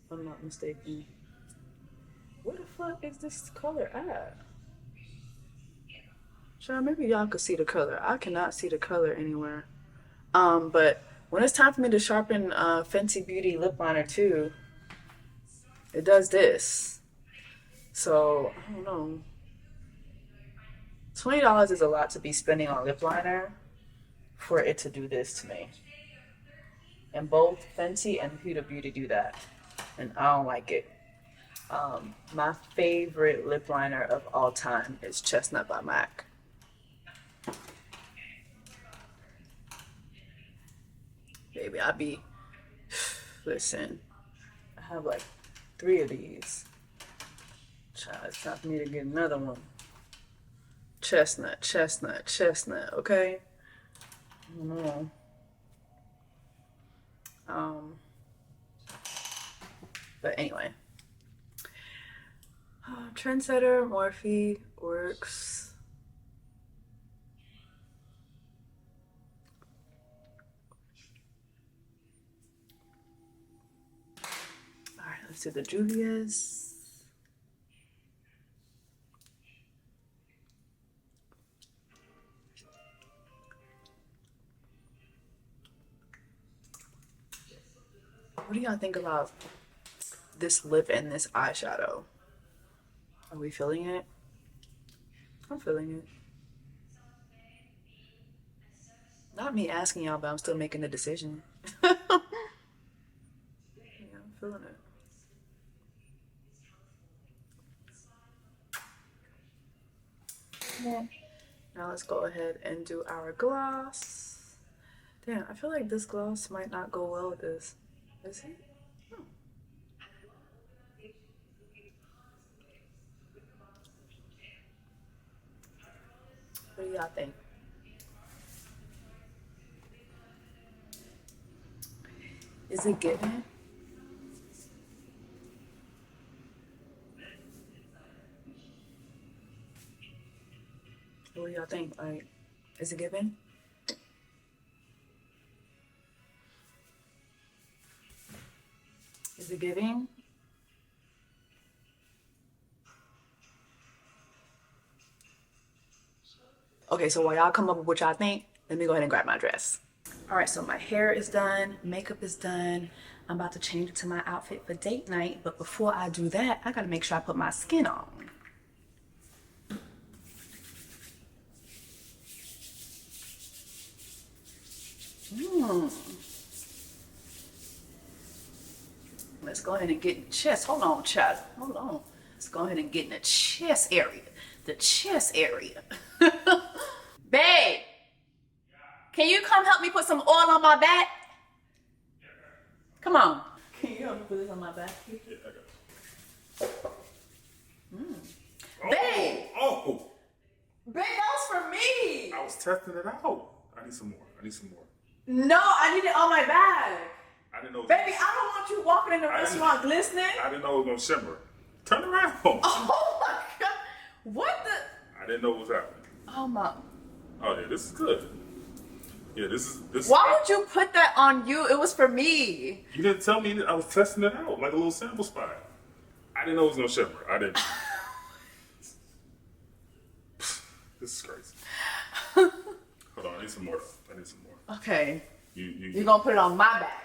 if I'm not mistaken. Where the fuck is this color at? Child, maybe y'all could see the color. I cannot see the color anywhere. But when it's time for me to sharpen Fenty Beauty lip liner too, it does this. So, I don't know. $20 is a lot to be spending on lip liner for it to do this to me. And both Fenty and Huda Beauty do that. And I don't like it. My favorite lip liner of all time is Chestnut by MAC. Baby, listen, I have like 3 of these. Child, it's time for me to get another one. Chestnut, okay? I don't know. But anyway. Trendsetter, Morphe, works. Alright, let's do the Juvia's. What do y'all think about this lip and this eyeshadow? Are we feeling it? I'm feeling it. Not me asking y'all, but I'm still making the decision. Yeah, I'm feeling it. Yeah. Now let's go ahead and do our gloss. Damn, I feel like this gloss might not go well with this. Is it? Oh. What do y'all think? Is it given? What do y'all think? Like, is it given? Is it giving? Okay, so while y'all come up with what y'all think, let me go ahead and grab my dress. All right, so my hair is done, makeup is done. I'm about to change it to my outfit for date night, but before I do that, I gotta make sure I put my skin on. Let's go ahead and get in the chest. Hold on, child. Hold on. Let's go ahead and get in the chest area. The chest area. Babe, can you come help me put some oil on my back? Come on. want me to put this on my back? Yeah, I got you. Babe! Oh! Babe, that was for me! I was testing it out. I need some more. No, I need it on my back. I didn't know. Baby, I don't want you walking in the restaurant glistening. I didn't know it was gonna shimmer. Turn around. Oh my god. What the? I didn't know what was happening. Oh my. Oh yeah, this is good. Yeah, this is. Why would you put that on you? It was for me. You didn't tell me that I was testing it out, like a little sample spot. I didn't know it was gonna shimmer. I didn't. This is crazy. Hold on, I need some more. Okay. You're gonna put it on my back.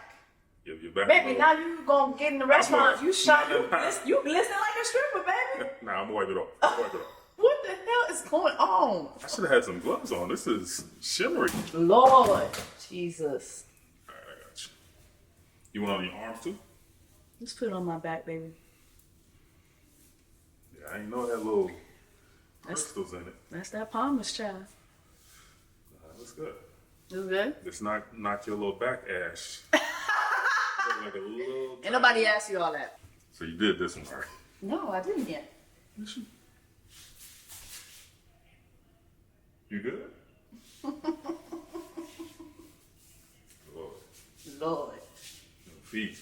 Your back. Baby, now you gonna get in the restaurant. You shot. You Nah. glisten like a stripper, baby. Nah, I'm gonna wipe it off. What the hell is going on? I should have had some gloves on. This is shimmery. Lord Jesus. Alright, I got you. You want it on your arms too? Let's put it on my back, baby. Yeah, I ain't know that little crystals in it. That's that Palmer's child. That's good. You good? It's not your little back ash. Like a little. Ain't nobody asked you all that. So you did this one, right? No, I didn't yet. You good? Lord. Feet.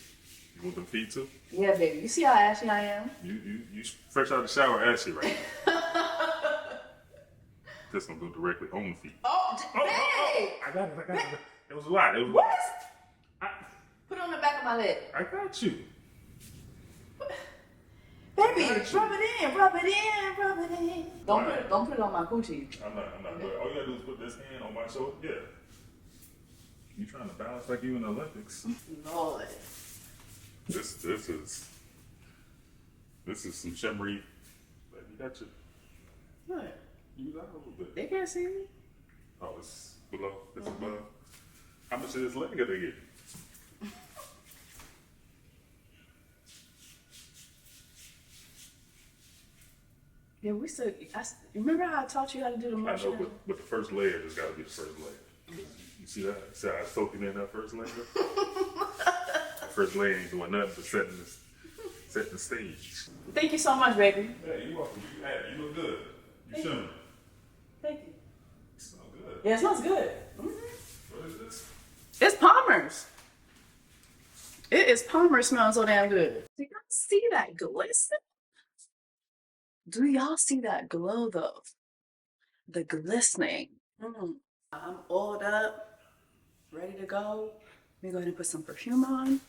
You want them feet too? Yeah, baby. You see how ashy I am? You fresh out of the shower ashy right now. This one go directly on the feet. Oh, babe! I got it. It was a lot. What? Put it on the back of my leg. I got you. Baby, rub it in. Don't put it on my coochie. I'm not. But all you gotta do is put this hand on my shoulder. Yeah. You trying to balance like you in the Olympics? Lord. This is some shimmery. Like, you got your. What? Use that a little bit. They can't see me. Oh, it's below. It's above. How much of this leg are they getting? Yeah, we still. Remember how I taught you how to do the motion? I know, but the first layer just got to be the first layer. You see that? See how I soaking in that first layer? The first layer ain't doing nothing but setting the stage. Thank you so much, baby. Yeah, you're welcome. You look good. You shimmer. Thank you. It smells good. Yeah, it smells good. What is this? It's Palmer's. It is Palmer's smelling so damn good. Do y'all see that glisten? Do y'all see that glow though? The glistening. I'm oiled up, ready to go. Let me go ahead and put some perfume on.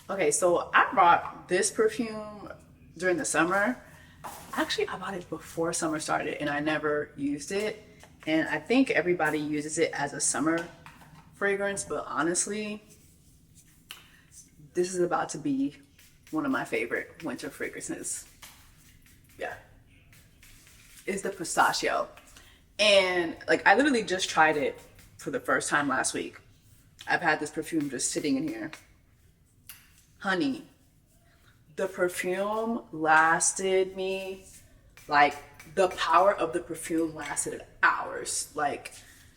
Okay, so I bought this perfume during the summer. Actually, I bought it before summer started and I never used it. And I think everybody uses it as a summer fragrance, but honestly, this is about to be one of my favorite winter fragrances. Yeah. It's the pistachio. And like, I literally just tried it for the first time last week. I've had this perfume just sitting in here. Honey, the perfume lasted me, like the power of the perfume lasted hours. Like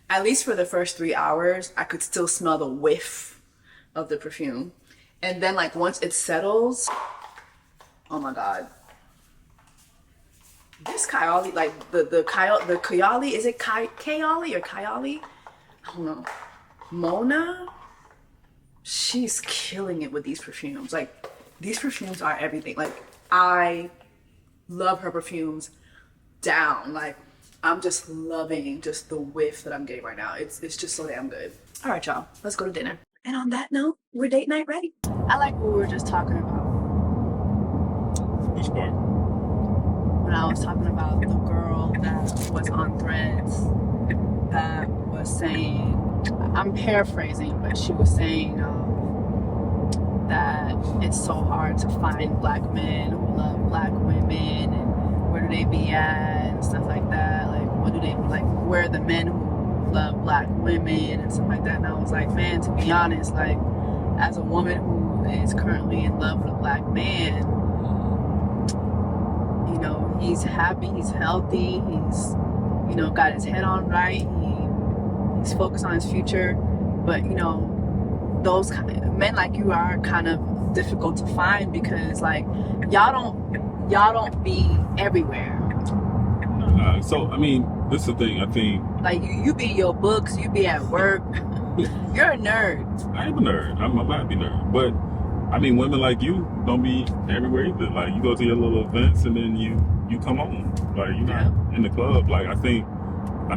at least for the first 3 hours, I could still smell the whiff of the perfume. And then like once it settles, oh my God. This Kayali, like the Kayali, is it Kayali or Kayali? I don't know. Mona, she's killing it with these perfumes. Like these perfumes are everything. Like I love her perfumes down. Like I'm just loving just the whiff that I'm getting right now. It's just so damn good. All right, y'all, let's go to dinner. And on that note, we're date night ready. I like what we were just talking about. Which part? When I was talking about the girl that was on Threads that was saying, I'm paraphrasing, but she was saying that it's so hard to find black men who love black women and where do they be at and stuff like that. Like, what do they, like, where are the men who love black women and stuff like that. And I was like, man, to be honest, like, as a woman who is currently in love with a black man, you know, he's happy, he's healthy, he's, you know, got his head on right, he's focused on his future, but, you know, those men like you are kind of difficult to find because like y'all don't be everywhere. So I mean, this is the thing. I think like you be in your books, you be at work. You're a nerd. I am a nerd. I'm a happy nerd. But I mean, women like you don't be everywhere either. Like you go to your little events and then you come home. Like you're not in the club. Like I think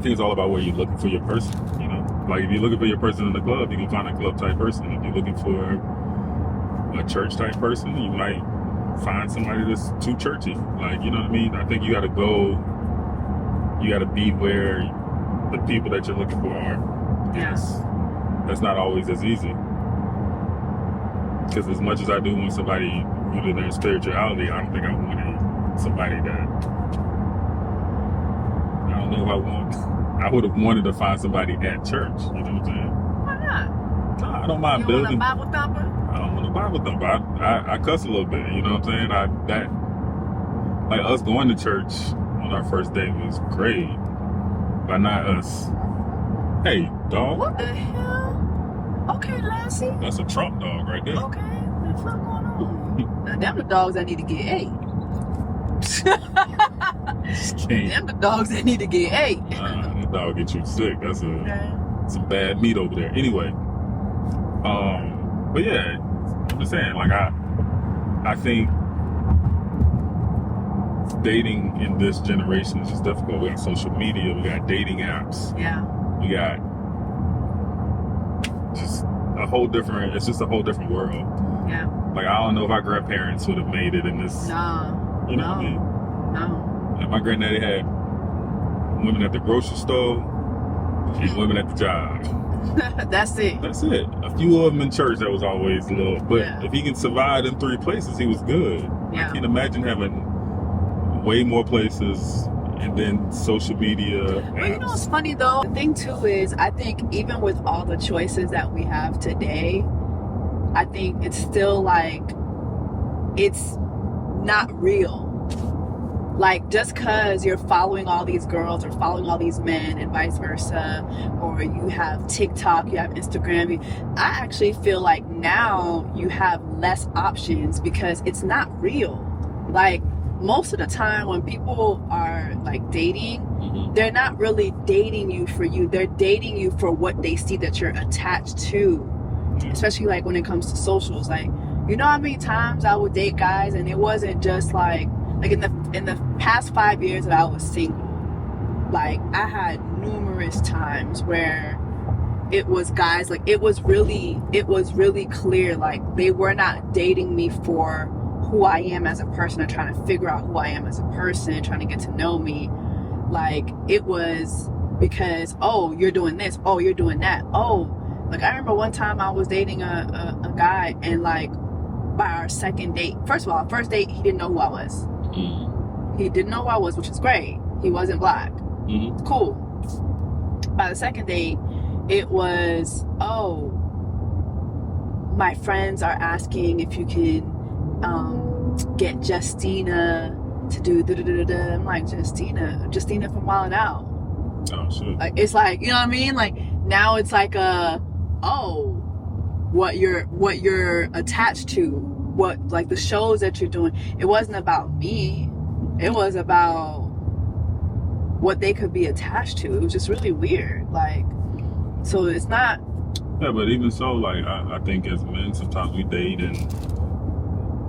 it's all about where you're looking for your person. You know, like if you're looking for your person in the club, you can find a club type person. If you're looking for a church type person, you might find somebody that's too churchy. Like you know what I mean? I think you got to go. You got to be where the people that you're looking for are. Yes. That's not always as easy. Because as much as I do want somebody rooted in their spirituality, I don't think I wanted somebody that, I don't know if I would have wanted to find somebody at church. You know what I'm saying? Why not? No, I don't mind you building. Want a Bible thumper? I don't want a Bible thumper. I cuss a little bit. You know what I'm saying? Like us going to church on our first date was great, but not us. Hey, dog. What the hell? Okay, Lassie. That's a Trump dog right there. Okay, what the fuck going on? Them the dogs that need to get ate. Them the dogs that need to get ate. That dog get you sick. That's some bad meat over there. Anyway, but yeah, I'm just saying, like I think dating in this generation is just difficult. We got social media, we got dating apps. Yeah. We got just a whole different, it's just a whole different world. Yeah. Like, I don't know if our grandparents would have made it in this. No. You know what I mean? No. Like my granddaddy had women at the grocery store and women at the job. That's it. That's it. A few of them in church, that was always a little. But if he can survive in 3 places, he was good. Yeah. I can't imagine having way more places and then social media. Well, you know what's funny though? The thing too is, I think even with all the choices that we have today, I think it's still like, it's not real. Like, just because you're following all these girls or following all these men and vice versa, or you have TikTok, you have Instagram, I actually feel like now you have less options because it's not real. Like, most of the time when people are like dating, they're not really dating you for you. They're dating you for what they see that you're attached to. Especially like when it comes to socials. Like, you know how many times I would date guys and it wasn't just like in the past 5 years that I was single, like I had numerous times where it was guys, like it was really clear, like they were not dating me for who I am as a person or trying to figure out who I am as a person, trying to get to know me. Like, it was because, oh, you're doing this, oh, you're doing that, oh, like I remember one time I was dating a guy, and like by our second date, first of all, first date, he didn't know who I was. He didn't know who I was, which is great. He wasn't black. Cool. By the second date, it was, oh, my friends are asking if you could get Justina to do da-da-da-da-da. I'm like, Justina from Wild 'N Out. Oh, shit. Like, it's like, you know what I mean? Like, now it's like what you're attached to, what, like the shows that you're doing. It wasn't about me. It was about what they could be attached to. It was just really weird. Like, so it's not. Yeah, but even so, like, I think as men, sometimes we date and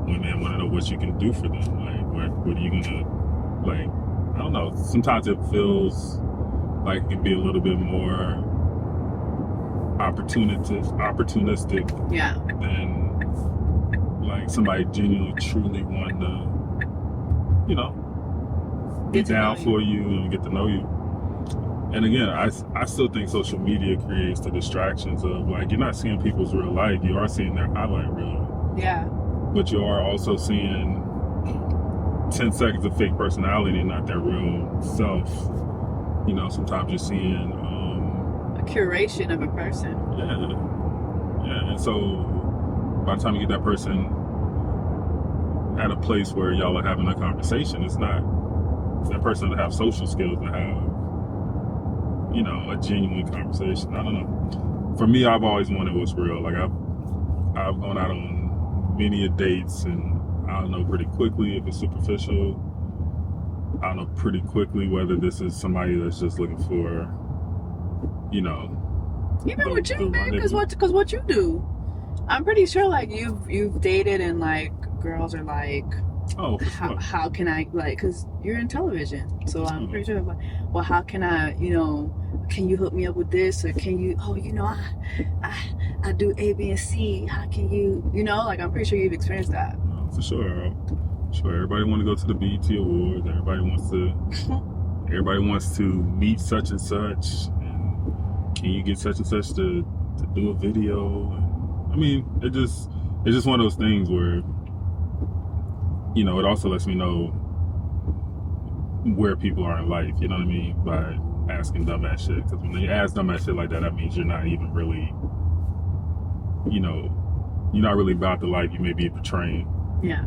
women want to know what you can do for them. Like, what are you gonna, like, I don't know. Sometimes it feels like it can be a little bit more opportunistic. Yeah. Than like somebody genuinely, truly wanting to, you know, be down for you and get to know you. And again, I still think social media creates the distractions of, like, you're not seeing people's real life. You are seeing their highlight reel. Yeah. But you are also seeing 10 seconds of fake personality, not their real self. You know, sometimes you're seeing a curation of a person. Yeah. And so by the time you get that person at a place where y'all are having a conversation, it's not that person to have social skills to have, you know, a genuine conversation. I don't know. For me, I've always wanted what's real. Like, I've gone out on many a dates, and I'll know pretty quickly if it's superficial. I'll know pretty quickly whether this is somebody that's just looking for, you know. Even with you, man, because what you do, I'm pretty sure like you've dated and like girls are like, oh, for sure. How can I like, because you're in television, so I'm pretty sure like, well, how can I, you know, can you hook me up with this, or can you, oh, you know, I do A, B, and C, how can you, you know, like I'm pretty sure you've experienced that. For sure. Sure, everybody want to go to the BET Awards. Everybody wants to meet such and such. And can you get such and such to do a video? I mean, it's just one of those things where, you know, it also lets me know where people are in life. You know what I mean? By asking dumbass shit. Because when they ask dumbass shit like that means you're not even really, you know, you're not really about the life you may be portraying. Yeah.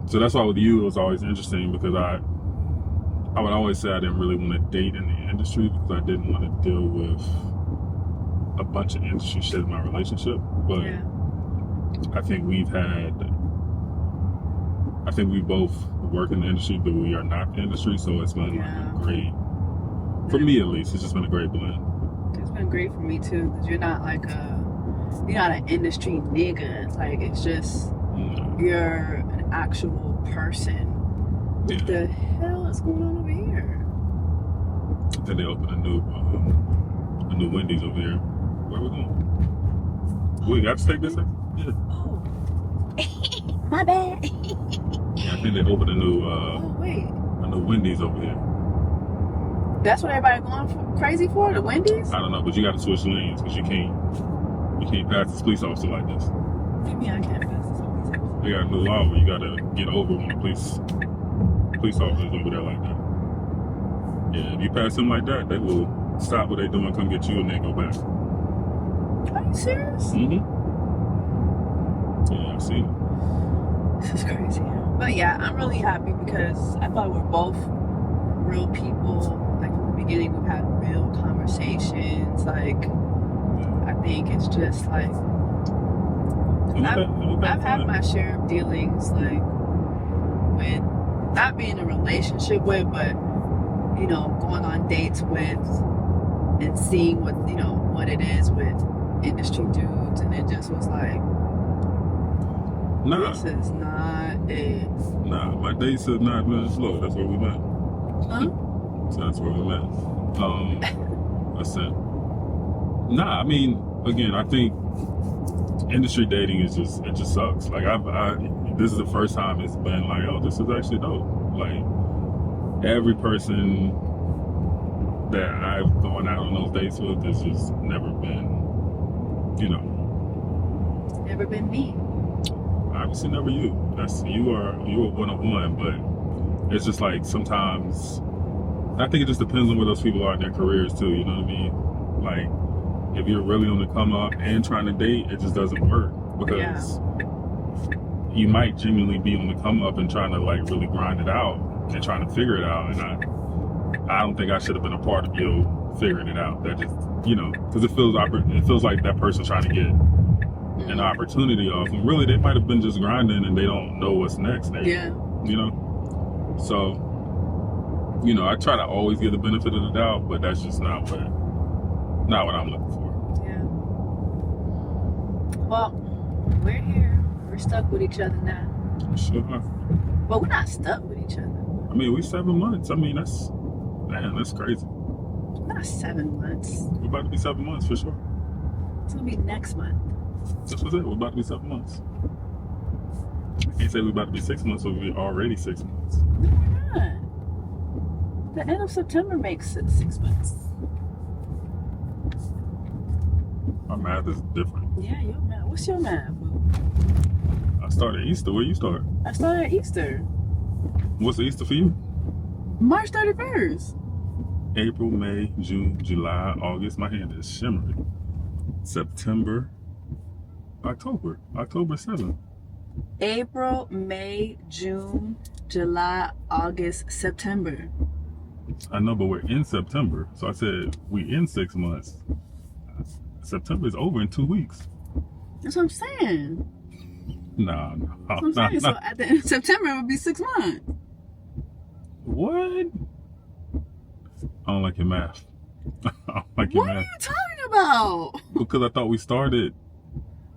So that's why with you it was always interesting, because I would always say I didn't really want to date in the industry because I didn't want to deal with a bunch of industry shit in my relationship. But yeah. I think we both work in the industry, but we are not the industry, so it's been like a great, for me at least, it's just been a great blend. It's been great for me too, because you're not an industry nigga. Like, it's just you're an actual person. What the hell is going on over here? I think they opened a new Wendy's over here. Where we going? We got to take this in? Yeah. Oh. My bad. Yeah, I think they opened a new Wendy's over here. That's what everybody going crazy for? The Wendy's? I don't know, but you got to switch lanes because you can't pass this police officer like this. Maybe I can't pass this police officer. They got a new law where you got to get over when the police officers over there like that. Yeah, if you pass them like that, they will stop what they're doing, come get you, and then go back. Are you serious? Mm-hmm. Yeah, I've seen it. This is crazy. But yeah, I'm really happy because I thought we're both real people. Like from the beginning, we've had real conversations. Like, I think it's just like I've had my share of dealings, like with not being in a relationship with, but you know, going on dates with and seeing what it is with industry dudes, and it just was like, this is not it. Nah, my dates have not been slow. That's where we met. Huh? So that's where we met. That's it. Nah, I mean, again, I think industry dating it just sucks. Like this is the first time it's been like, oh, this is actually dope. Like every person that I've gone out on those dates with has just never been, you know. Never been me. Obviously never you. You are one-on-one, but it's just like sometimes I think it just depends on where those people are in their careers too, you know what I mean? Like if you're really on the come up and trying to date, it just doesn't work because you might genuinely be on the come up and trying to like really grind it out and trying to figure it out, and I don't think I should have been a part of you figuring it out. That just, you know, because it feels like that person's trying to get an opportunity off, and really they might have been just grinding and they don't know what's next. You know, so you know, I try to always give the benefit of the doubt, but that's just not what I'm looking for. Yeah. Well, we're here. We're stuck with each other now. Sure. Well, we're not stuck with each other. I mean, we 7 months. I mean, that's crazy. Not 7 months. We're about to be 7 months for sure. It's gonna be next month. That's what I said. We're about to be 7 months. I can't say we're about to be 6 months, so we're already 6 months. No, we're not. The end of September makes it 6 months. My math is different. Yeah, your math. What's your math, boo? I started Easter. Where you start? I started at Easter. What's the Easter for you? March 31st. April, May, June, July, August. My hand is shimmering. September, October 7th. April, May, June, July, August, September. I know, but we're in September. So I said we in 6 months. September is over in 2 weeks. That's what I'm saying. No, That's what I'm saying. So at the end of September, it would be 6 months. What? I don't like your math. I don't like your What math. are you talking about? Because I thought we started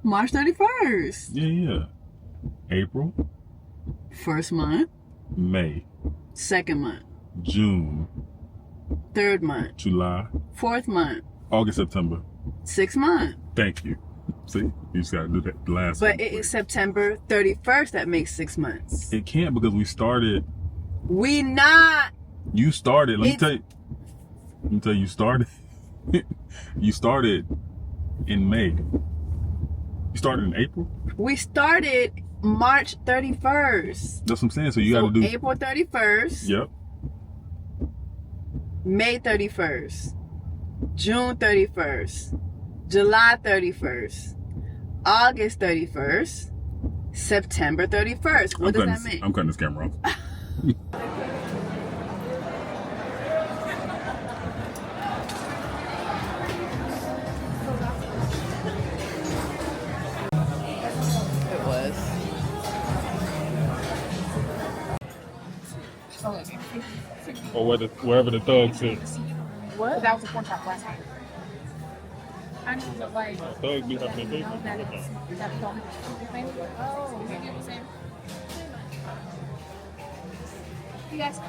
March 31st. Yeah. April, First month, May, second month, June, third month, July, fourth month, August, September. 6 months. Thank you. See, you just gotta do that last one. But it is September 31st that makes 6 months. It can't because we started. We not. You started. Let me tell you. You started. You started in May. You started in April. We started March 31st. That's what I'm saying. So you got to do April 31st. Yep. May 31st. June 31st. July 31st. August 31st. September 31st. What does that mean? I'm cutting this camera off. It was. Or wherever the thug sits. What? That was a pork chop last night. I know, but like. Thugs be having a business. Oh, maybe it was him. You guys.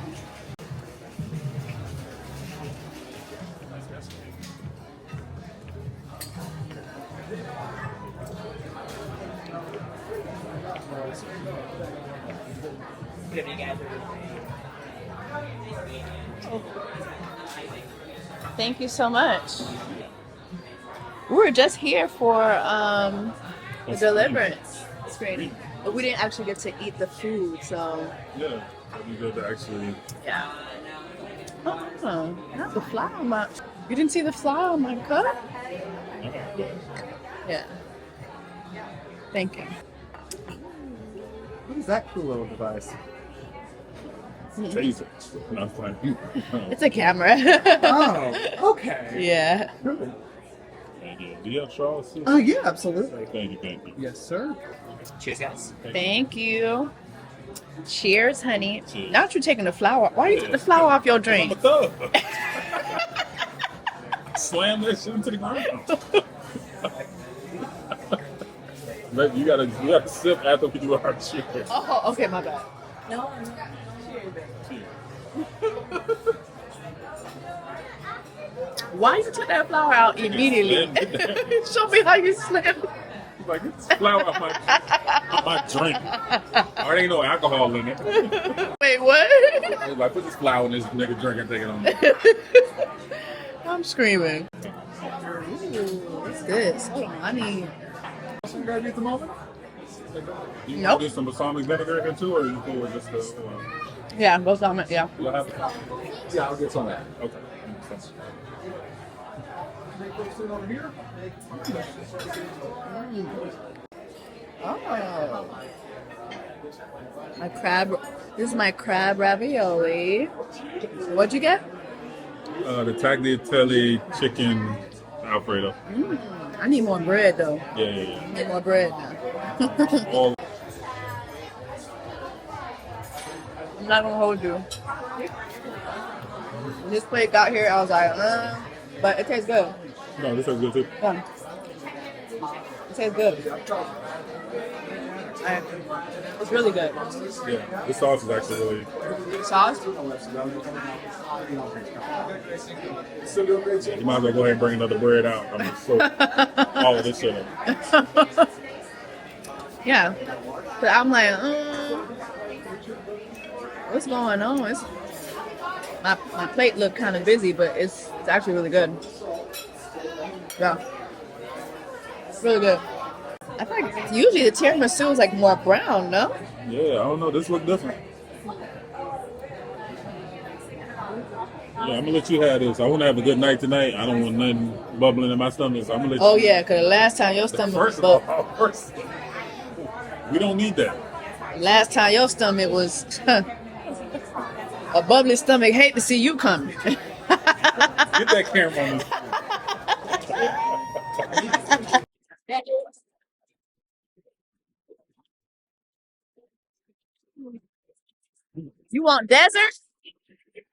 Thank you so much. We were just here for the Deliverance screening, but we didn't actually get to eat the food, so. Yeah, it'd be good to actually. Yeah. Oh, not the flower on my. You didn't see the flower on my cup? Yeah. Thank you. What is that cool little device? Taser. Not fine. It's a camera. Oh, okay. Yeah. Thank you. Do you have straws too? Oh, yeah, absolutely. Thank you, thank you. Yes, sir. Cheers, guys. Thank you. Cheers, honey. Cheers. Now that you're taking the flower. Why you take the flower off your drink? Slam that shit into the ground. But you gotta sip after we do our cheers. Oh, okay, my bad. No. Why you took that flower out immediately? Show me how you slammed it. Like, get this flower off my drink. There ain't no alcohol in it. Wait, what? I was like, put this flower in this nigga drink and take it on. I'm screaming. Ooh, what's this? Hold on, I need. You guys need the moment? You Nope. do some balsamic vinegar in here too, or you cool with just the? Yeah, both on it. Yeah. You'll have it? Yeah, I'll get some of that. Okay. Oh. My crab. This is my crab ravioli. What'd you get? The tagliatelle chicken Alfredo. I need more bread though. Yeah. I need more bread now. All I'm not gonna hold you. When this plate got here, I was like, but it tastes good. No, this is good too. Yeah. It tastes good. It's really good. Yeah, the sauce is actually really. Sauce? You might as well go ahead and bring another bread out. I'm just so all of this shit up. Yeah. But I'm like, what's going on? My plate looked kind of busy, but it's actually really good. Yeah. It's really good. I think usually the tiramisu is like more brown, no? Yeah, I don't know. This look different. Yeah, I'm gonna let you have this. I want to have a good night tonight. I don't want nothing bubbling in my stomach, so I'm gonna let you. Oh yeah, because last time your stomach was First, we don't need that. Last time your stomach was a bubbly stomach. Hate to see you coming. Get that camera on this. You want desert?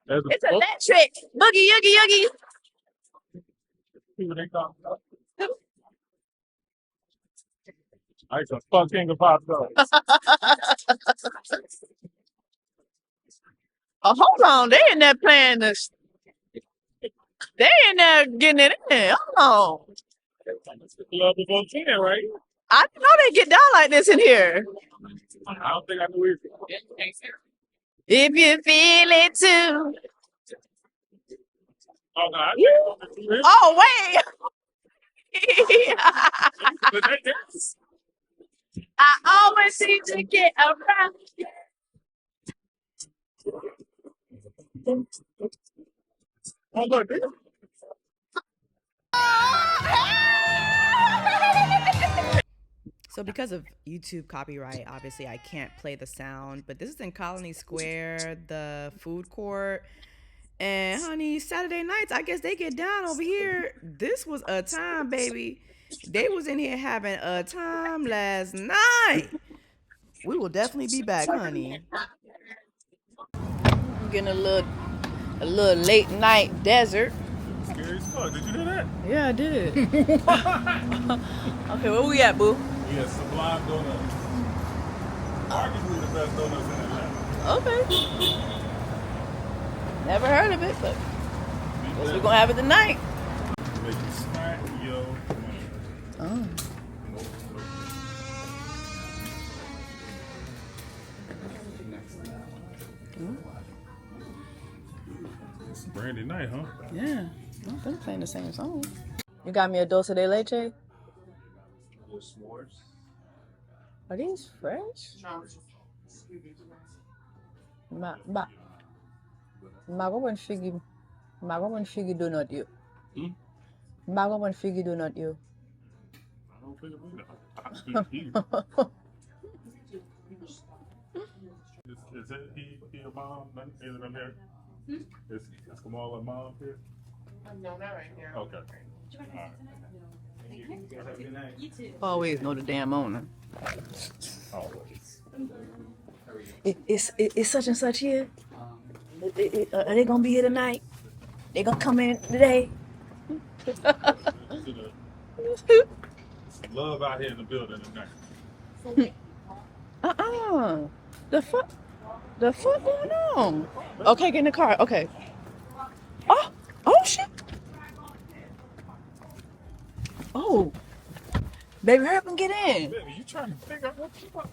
It's electric. Boogie, yoogie, yoogie. I used to fucking about those. Oh, hold on. They in there playing this. They in there getting it in. Hold on. Right? I didn't know they get down like this in here. I don't think I knew it. If you feel it too. Oh, no, Oh, wait. I always seem to get around. Oh, look. So because of YouTube copyright, obviously I can't play the sound, but this is in Colony Square, the food court. And honey, Saturday nights, I guess they get down over here. This was a time, baby. They was in here having a time last night. We will definitely be back, honey. I'm getting a little late night desert. Scary as fuck. Did you hear that? Yeah, I did. Okay, where we at, boo? We had Sublime Donuts. Arguably the best donuts in Atlanta. Okay. Never heard of it, but guess we're gonna have it tonight. Make you smack your Oh. It's brandy night, huh? Yeah. I don't think playing the same song. You got me a dulce de leche? Are these fresh? Magawan figi donut you. Magawan figi donut you. I don't think about Is it he your mom? Is it there? Is Kamal a mom here? No, not right here. Okay. All right. Always know the damn owner. Always. It's such and such here. Are they gonna be here tonight? They gonna come in today? Love out here in the building tonight. The fuck going on? Okay, get in the car. Okay. Oh shit. Oh. Baby, hurry up and get in. Baby, you trying to figure out what the fuck?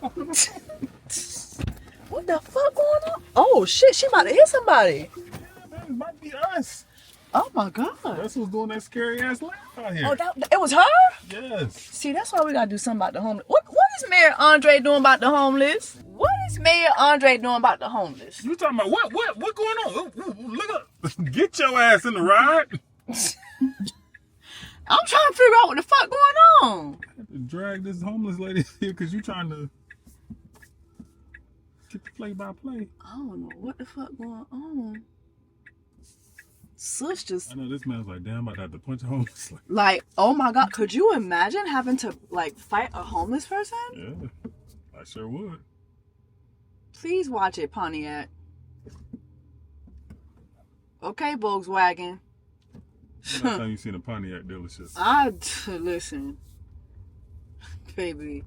What the fuck going on? Oh shit, she about to hit somebody. Yeah, man, it might be us. Oh my god. That's who's doing that scary ass laugh out here. Oh, it was her? Yes. See, that's why we gotta do something about the homeless. What is Mayor Andre doing about the homeless? What is Mayor Andre doing about the homeless? You talking about what going on? Look up. Get your ass in the ride. I'm trying to figure out what the fuck going on. Drag this homeless lady here because you trying to get the play-by-play. I don't know what the fuck going on. Sisters. I know this man's like, damn, I'm about to have to punch a homeless lady. Like, oh my god, could you imagine having to like fight a homeless person? Yeah, I sure would. Please watch it, Pontiac. Okay, Volkswagen. Last time you seen a Pontiac dealership? Listen, baby.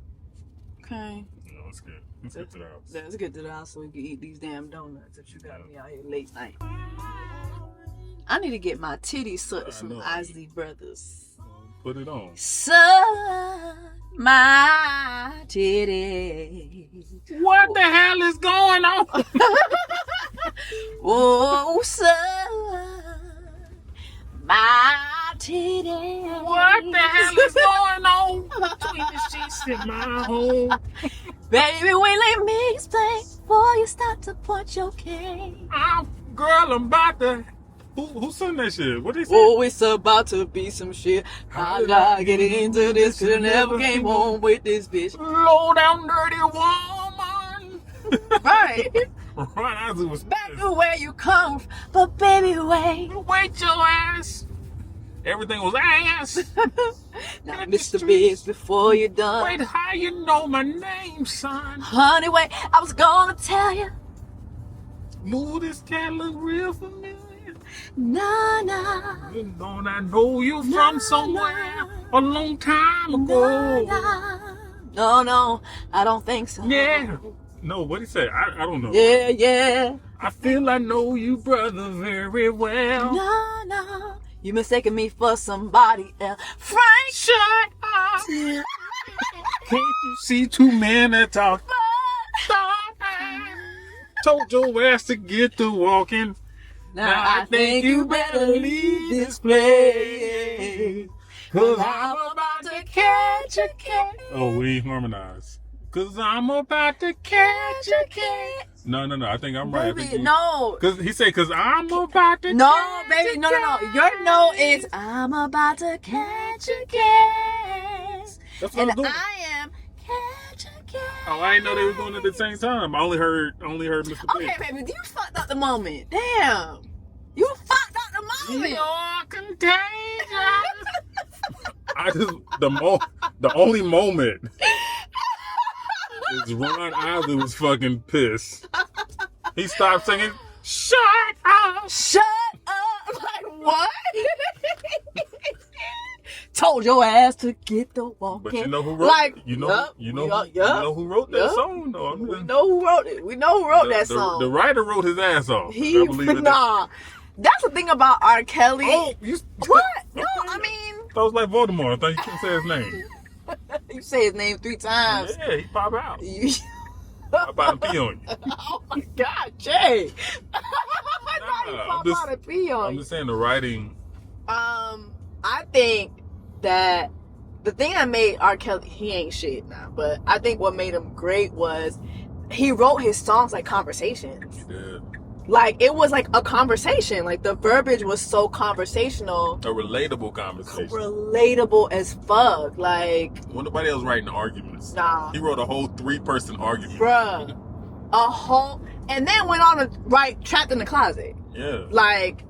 Okay. Yeah, let's get to the house. Let's get to the house so we can eat these damn donuts that you got me out here late night. I need to get my titties sucked from Isley Brothers. Put it on. Suck my titties. What the hell is going on? Oh, suck my titties. What the hell is going on between the sheets in my home? Baby, we let me explain before you start to punch your cane. Girl, I'm about to. Who sung that shit? What they say? Oh, it's about to be some shit. How did I get into this? Could've never came home with this bitch. Low down dirty woman. Right. Right, was back to where you come from. But baby, wait. Wait your ass. Everything was ass. Now, Mr. Biggs, before you're done. Wait, how you know my name, son? Honey, wait, I was gonna tell you. Move this cat look real familiar. Nah, nah. Don't I know you from somewhere a long time ago? No, I don't think so. Yeah. No, what he say? I don't know. Yeah. I feel I know you, brother, very well. No. You mistaken me for somebody else. Frank, shut up. Can't you see two men that talk? Told your ass to get to walking. Now I think you better leave this place. Cause I'm about to catch a cat. Oh, we harmonize. Cause I'm about to catch a cat. No. I think I'm right. Baby, no. Cause he said, cause I'm about to No, baby, no. Your no is I'm about to catch a cat. That's what and I'm doing. I am catch a cat. Oh, I didn't know they were doing it at the same time. I only heard Mr. Okay, baby, you fucked up the moment. Damn. You fucked up the moment. You're contagious. The only moment is Ron Isley was fucking pissed. He stopped singing, shut up. Shut up. Like what? Told your ass to get the walking. But you know who wrote you know who wrote that song though. We know who wrote it. We know who wrote that song. The writer wrote his ass off. That's the thing about R. Kelly. Oh, what? No, I mean, that was like Voldemort. I thought you couldn't say his name. You say his name 3 times. Yeah, he pop out. I'm about to pee on you. Oh my God, Jay! I'm just saying the writing. I think that the thing that made R. Kelly, he ain't shit now, but I think what made him great was he wrote his songs like conversations. He did. Like, it was like a conversation. Like, the verbiage was so conversational. A relatable conversation. Relatable as fuck. Like, when nobody else writing arguments. Nah. He wrote a whole 3-person argument. Bruh. And then went on to write Trapped in the Closet. Yeah. Like,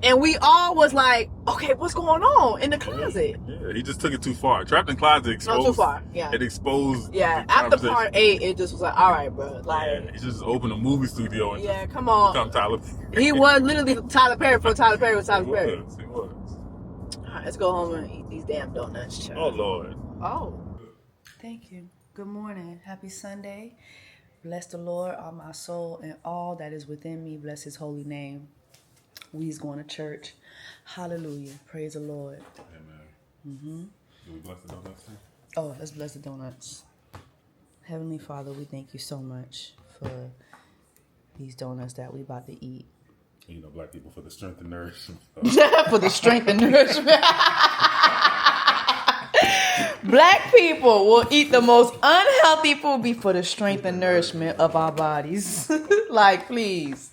and we all was like, okay, what's going on in the closet? Yeah, he just took it too far. Trapped in the Closet exposed. Not too far, yeah. It exposed. Yeah, after part 8, it just was like, all right, bro. Like, yeah, he just opened a movie studio and come on. Become Tyler Perry. He was literally Tyler Perry before Tyler Perry was Tyler Perry. He was. All right, let's go home and eat these damn donuts, child. Oh, Lord. Oh. Thank you. Good morning. Happy Sunday. Bless the Lord, all my soul, and all that is within me. Bless his holy name. We's going to church. Hallelujah. Praise the Lord. Amen. Mm-hmm. Do we bless the donuts too? Oh, let's bless the donuts. Heavenly Father, we thank you so much for these donuts that we about to eat. You know, black people for the strength and nourishment. For the strength and nourishment. Black people will eat the most unhealthy food for the strength and nourishment of our bodies. Like, please.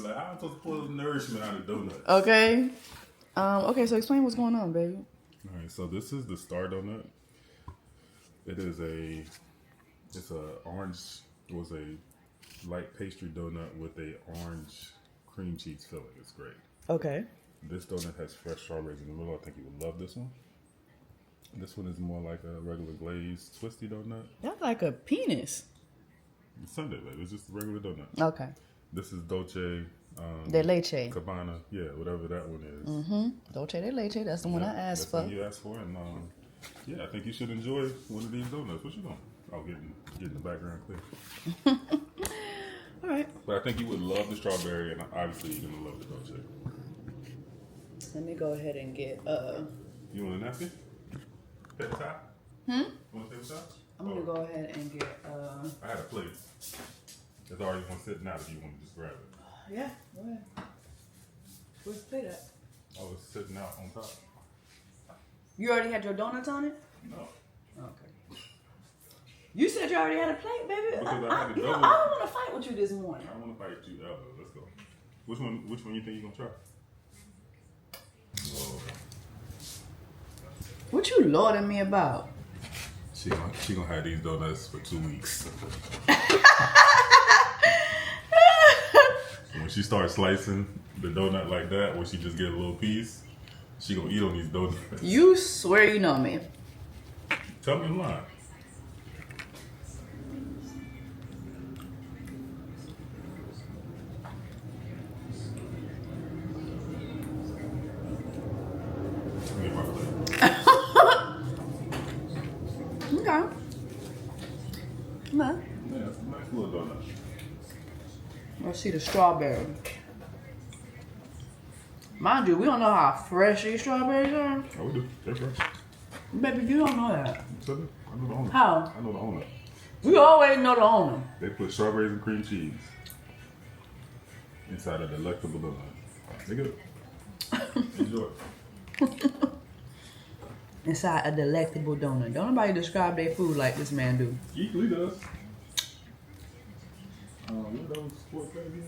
Like, how am I supposed to pull nourishment out of donuts? Okay. Okay, so explain what's going on, baby. All right, so this is the Star Donut. It's a light pastry donut with a orange cream cheese filling. It's great. Okay. This donut has fresh strawberries in the middle. I think you would love this one. This one is more like a regular glazed twisty donut. That's like a penis. It's Sunday, baby. It's just a regular donut. Okay. This is Dolce de Leche. Cabana, yeah, whatever that one is. Mm-hmm. Dolce de Leche. That's the one I asked for. That's the one you asked for, and yeah, I think you should enjoy one of these donuts. What you doing? Oh, getting the background clear. All right. But I think you would love the strawberry, and obviously you're gonna love the Dolce. Let me go ahead and get You want a napkin? Paper towel? Hmm? Want a paper towel? I'm gonna go ahead and get I had a plate. It's already one sitting out if you want to just grab it. Yeah, go ahead. Where's the plate at? Oh, it's sitting out on top. You already had your donuts on it? No. Okay. You said you already had a plate, baby. I don't want to fight with you this morning. I don't want to fight you ever. Let's go. Which one you think you're gonna try? Whoa. What you lauding me about? She gonna have these donuts for 2 weeks. When she starts slicing the donut like that, where she just get a little piece, she gonna eat on these donuts. You swear you know me. Tell me why. Let's see the strawberry. Mind you, we don't know how fresh these strawberries are. Oh, we do. They're fresh. Baby, you don't know that. So I know the owner. How? I know the owner. We always know the owner. They put strawberries and cream cheese inside a delectable donut. They good. Enjoy. Inside a delectable donut. Don't nobody describe their food like this man do. He does. What are those sports babies?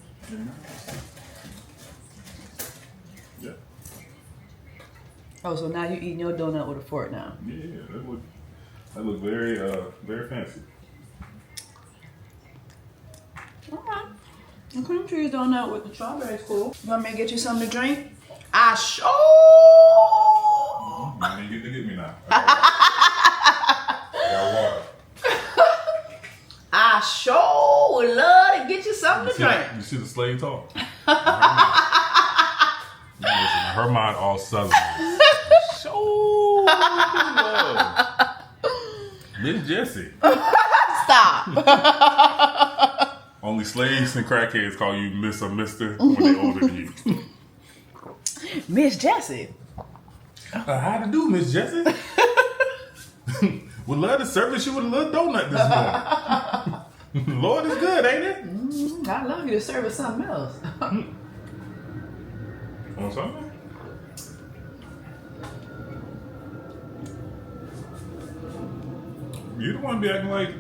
Yeah. Oh, so now you eating your donut with a fork now? Yeah, that look very very fancy. Okay. The cream cheese donut with the strawberries cool. You want me to get you something to drink? I sure. You get to get me now. Got water. I sure would love to get you something to drink. You see the slave talk? Listen, her mind all southern. So Miss Jessie. Stop. Only slaves and crackheads call you Miss or Mister when they older than you. Miss Jessie. How to do, Miss Jessie? Would love to service you with a little donut this morning. Lord is good, ain't it? I love you to service something else. On something? You the one be acting like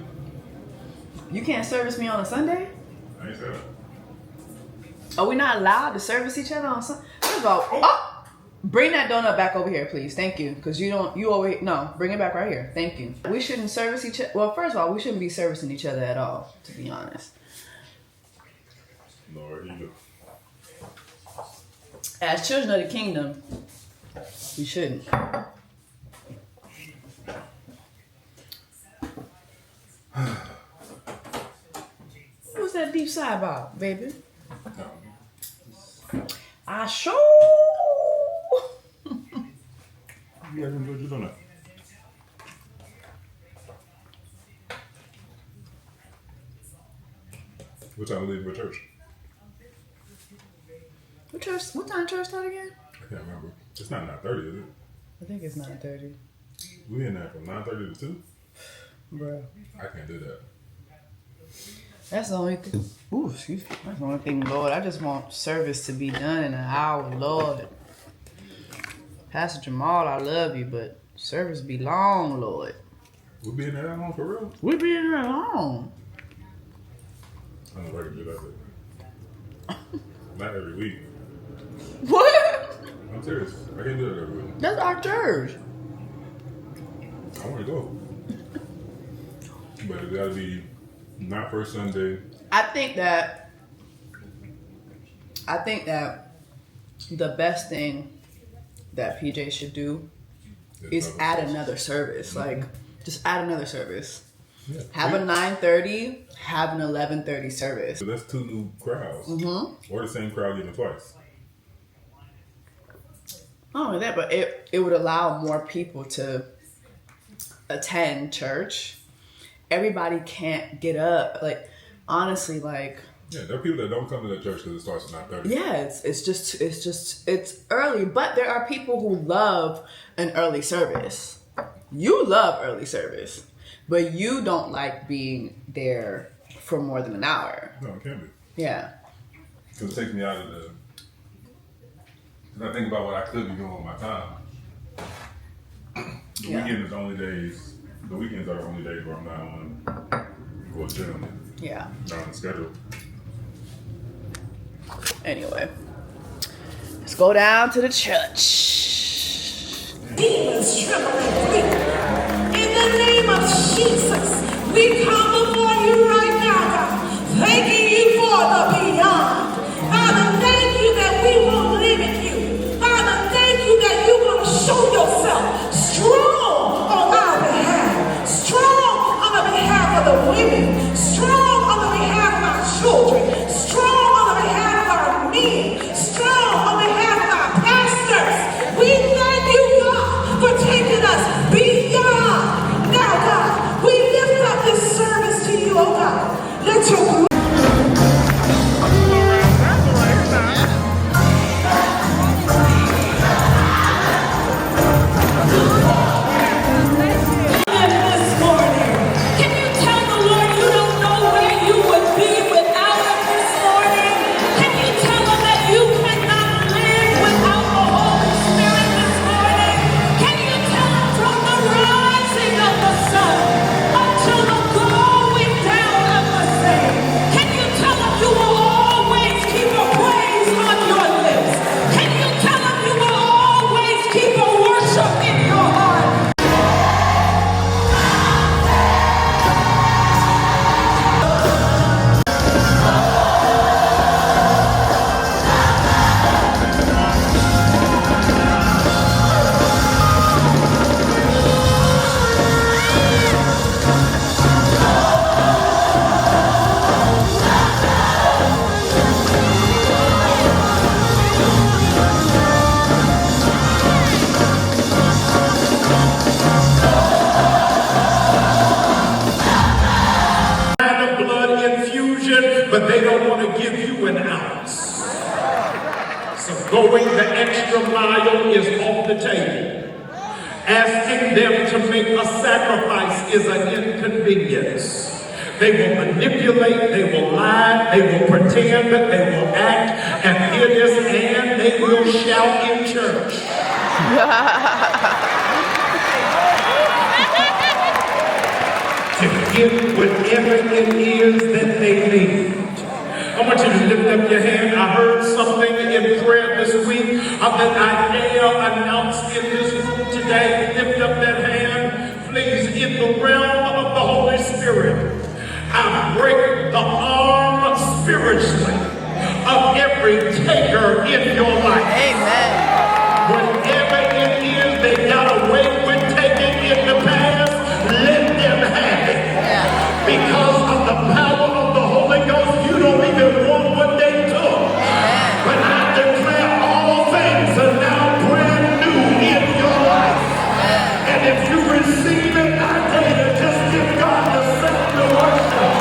You can't service me on a Sunday? I ain't said that. Are we not allowed to service each other on Sunday? First of all, bring that donut back over here, please. Thank you. Because you always, no, bring it back right here. Thank you. We shouldn't service each other. Well, first of all, we shouldn't be servicing each other at all, to be honest. Lord, you go. As children of the kingdom, we shouldn't. What's that deep side about, baby? I sure. You guys enjoyed your donut. What time we leave for church? What time church start again? I can't remember. It's not 9:30, is it? I think it's 9:30. We in there from 9:30 to 2? Bro. I can't do that. That's the only thing. Ooh, excuse me. That's the only thing, Lord. I just want service to be done in an hour, Lord. Pastor Jamal, I love you, but service be long, Lord. We'll be in there that long for real? We be in there long. I don't know if I can do that. Not every week. What? I'm serious. I can't do that every week. That's our church. I want to go. But it gotta be not first Sunday. I think that the best thing that PJ should do is add another service. Like, just add another service. Yeah. Have a 9:30, have an 11:30 service. So that's two new crowds. Mm-hmm. Or the same crowd getting twice. Not only that, but it would allow more people to attend church. Everybody can't get up. Like, honestly, like... Yeah, there are people that don't come to that church because it starts at 9:30. Yeah, it's early. But there are people who love an early service. You love early service. But you don't like being there for more than an hour. No, it can't be. Yeah. Because it takes me out of the... Because I think about what I could be doing with my time. The weekend is the only days... The weekends are the only days where I'm not on go to gym. Yeah. Not on the schedule. Anyway. Let's go down to the church. Demons tremble and flee. In the name of Jesus, we come before you right now, God, thanking you for the beyond. Father, thank you that we won't limit you. Father, thank you that you're going to show yourself strong on our behalf. Strong on the behalf of the women. Strong on the behalf of our children. Strong on the behalf of our men. Strong on behalf of our pastors. We thank you, God, for taking us beyond. Now, God, we lift up this service Going the extra mile is off the table. Asking them to make a sacrifice is an inconvenience. They will manipulate, they will lie, they will pretend, they will act, and hear this, and they will shout in church. To get whatever it is that they need. I want you to lift up your hand. I heard something in prayer this week that I dare announce in this room today. Lift up that hand, please, in the realm of the Holy Spirit. I break the arm spiritually of every taker in your life. Amen. Whatever it is they got away with taking in the past, let them have it. Because of the power of the Holy Ghost, you don't even want what they took. But I declare all things are now brand new in your life. And if you receive it, I tell you, just give God the sound of worship.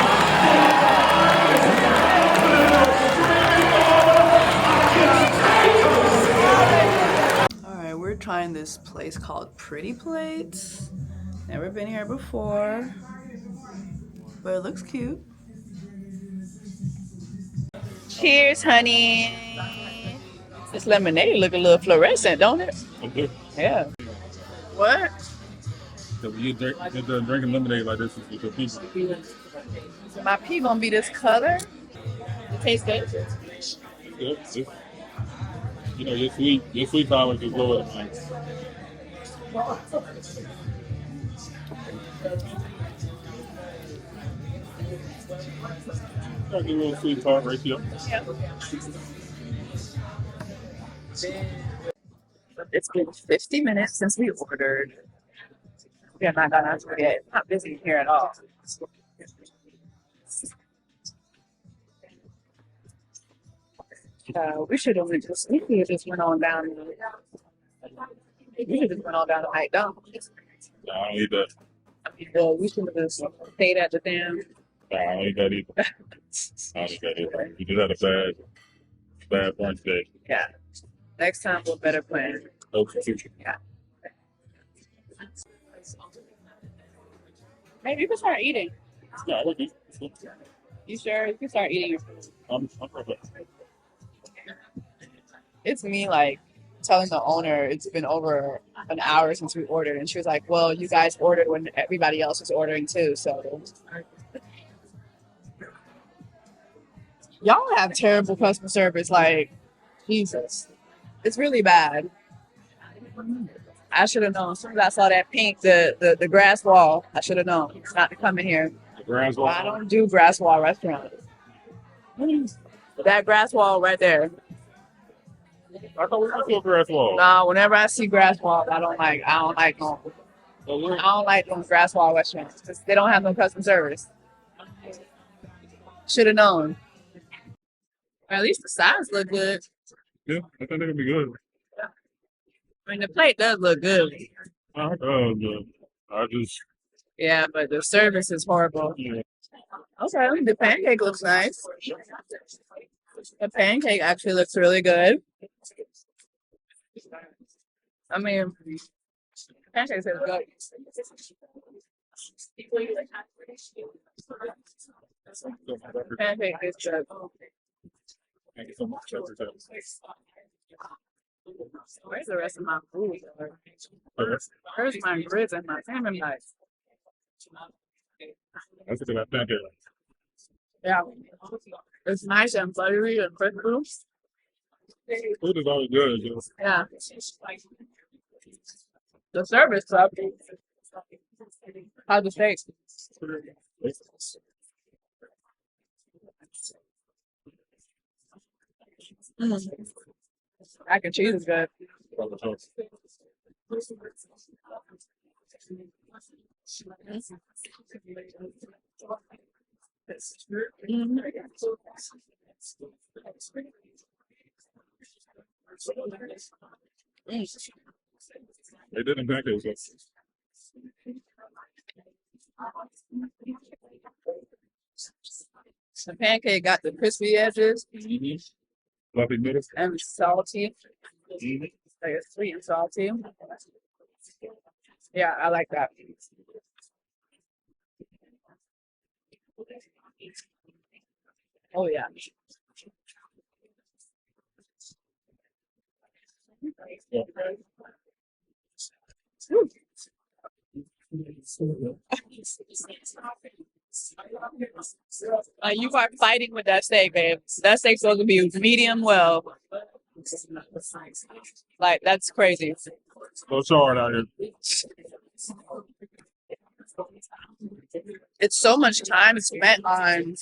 Alright, we're trying this place called Pretty Plates. Never been here before, but it looks cute. Cheers, honey. This lemonade look a little fluorescent, don't it? Okay. Yeah. What? So when you drink, drinking lemonade like this is with your people. My pee gonna be this color? It tastes good. It's good. You know, your sweet tolerance is lower than mine. Got a little sweet tart ratio. Yeah. It's been 50 minutes since we ordered. We are not gonna forget. Not busy here at all. We should have just went on down. We should have just went on down to McDonald's. Nah, I don't eat that. We should have just stayed at the damn. Nah, I don't eat that either. I don't eat that either. You just had a bad brunch day. Yeah. Next time we'll better plan. Okay. Yeah. Maybe you can start eating. Yeah, I would eat. You sure? You can start eating your food. I'm perfect. It's me like telling the owner it's been over an hour since we ordered, and she was like, well, you guys ordered when everybody else was ordering too, so y'all have terrible customer service. Like, Jesus, it's really bad. I should have known. As soon as I saw that pink, the grass wall, I should have known not to come in here. The grass wall? I don't do grass wall restaurants. That grass wall right there. I thought we went to a grass wall. No, whenever I see grass walls, I don't like them. I don't like those grass wall restaurants because they don't have no customer service. Should have known. Or at least the sides look good. Yeah, I think it'll be good. I mean, the plate does look good. Yeah, but the service is horrible. Yeah. Okay, the pancake looks nice. The pancake actually looks really good. I mean, pancakes are good. Pancake is good. Thank you so much. Where's the rest of my food? Where's my grits and my salmon bites? That's a good pancake. Yeah. It's nice and buttery and crispy. Food is always good. You know? Yeah. The service sucked. How's the steak? Mac and cheese is good. They did in pancakes. The pancake got the crispy edges. Fluffy middle. And salty. Like it's sweet and salty. Yeah, I like that. Oh yeah. You are fighting with that steak, babe. That steak's supposed to be medium well. Like, that's crazy. So charred out here. It's so much time spent on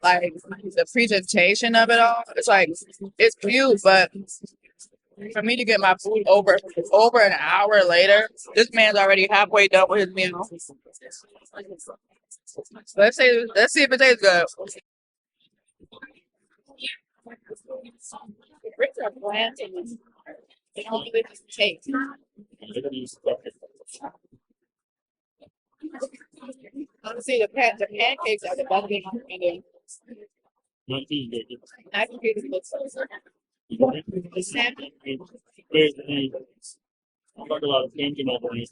like the presentation of it all. It's like it's cute, but for me to get my food over an hour later, this man's already halfway done with his meal. Let's see if it tastes good. The grits are bland and they don't really taste. Honestly, the pancakes are the best thing I'm eating. I can get the salmon. I'm like a lot of thinking over here.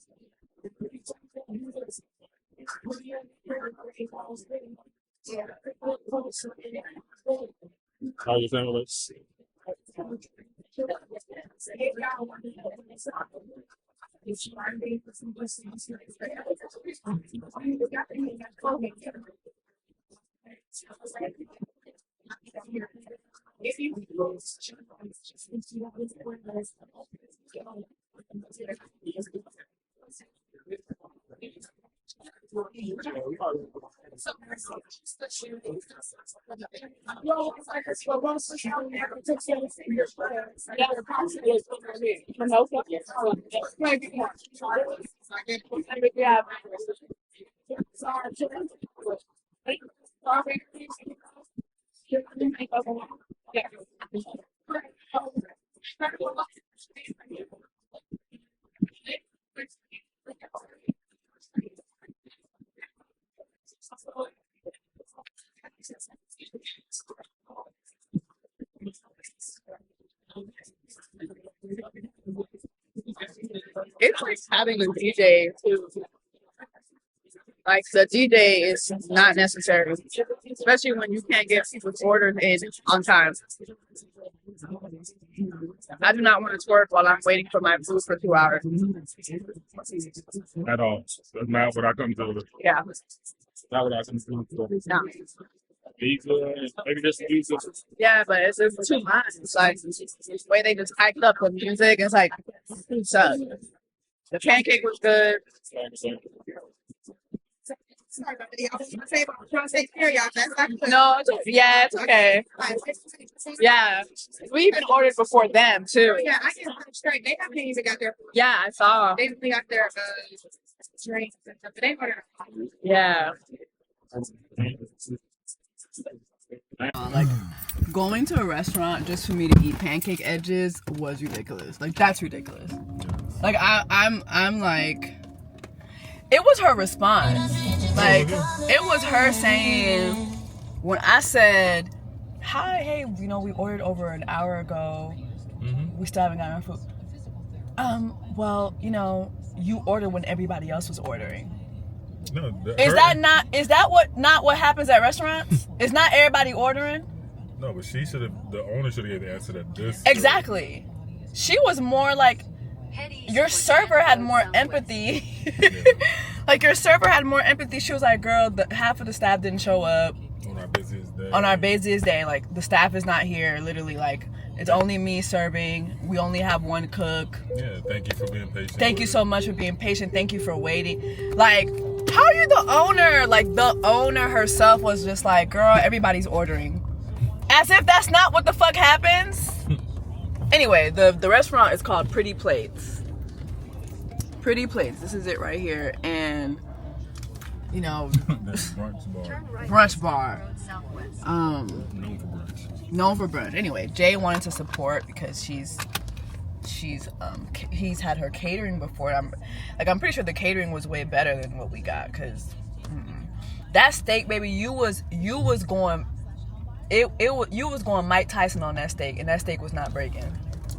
How you think of it? It's like having a DJ too. Like the DJ is not necessary, especially when you can't get people's orders in on time. I do not want to twerk while I'm waiting for my food for 2 hours. At all. That's not what I come to. Yeah. Not what I come to. No. Pizza, maybe just pizza. Yeah, but it's too much. It's like the way they just hyped up the music. It's like, it sucks. The pancake was good. No, it's okay. Yeah, we even ordered before them too. Yeah, I get straight. They haven't even got their. Yeah, I saw. They got their drinks and stuff, but they ordered. Yeah. Like going to a restaurant just for me to eat pancake edges was ridiculous. Like that's ridiculous. Like I'm like, it was her response. Like it was her saying when I said, "Hi, hey, you know, we ordered over an hour ago. We still haven't gotten our food." Well, you know, you ordered when everybody else was ordering. No, is that what happens at restaurants? Is not everybody ordering? No, but she should have. The owner should have gave the answer that this. Exactly. She was more like, your server had more empathy. Like your server had more empathy. She was like, "Girl, half of the staff didn't show up on our busiest day. On our busiest day, like the staff is not here. Literally, like it's only me serving. We only have one cook. Yeah, thank you for being patient. Thank you so much for being patient. Thank you for waiting." Like, how are you the owner? Like the owner herself was just like, "Girl, everybody's ordering," as if that's not what the fuck happens. Anyway, the restaurant is called Pretty Plates. Pretty Plates. This is it right here, and you know, brunch bar. Known for brunch. Anyway, Jay wanted to support because he's had her catering before. I'm pretty sure the catering was way better than what we got, because that steak, baby, you was going you was going Mike Tyson on that steak, and that steak was not breaking.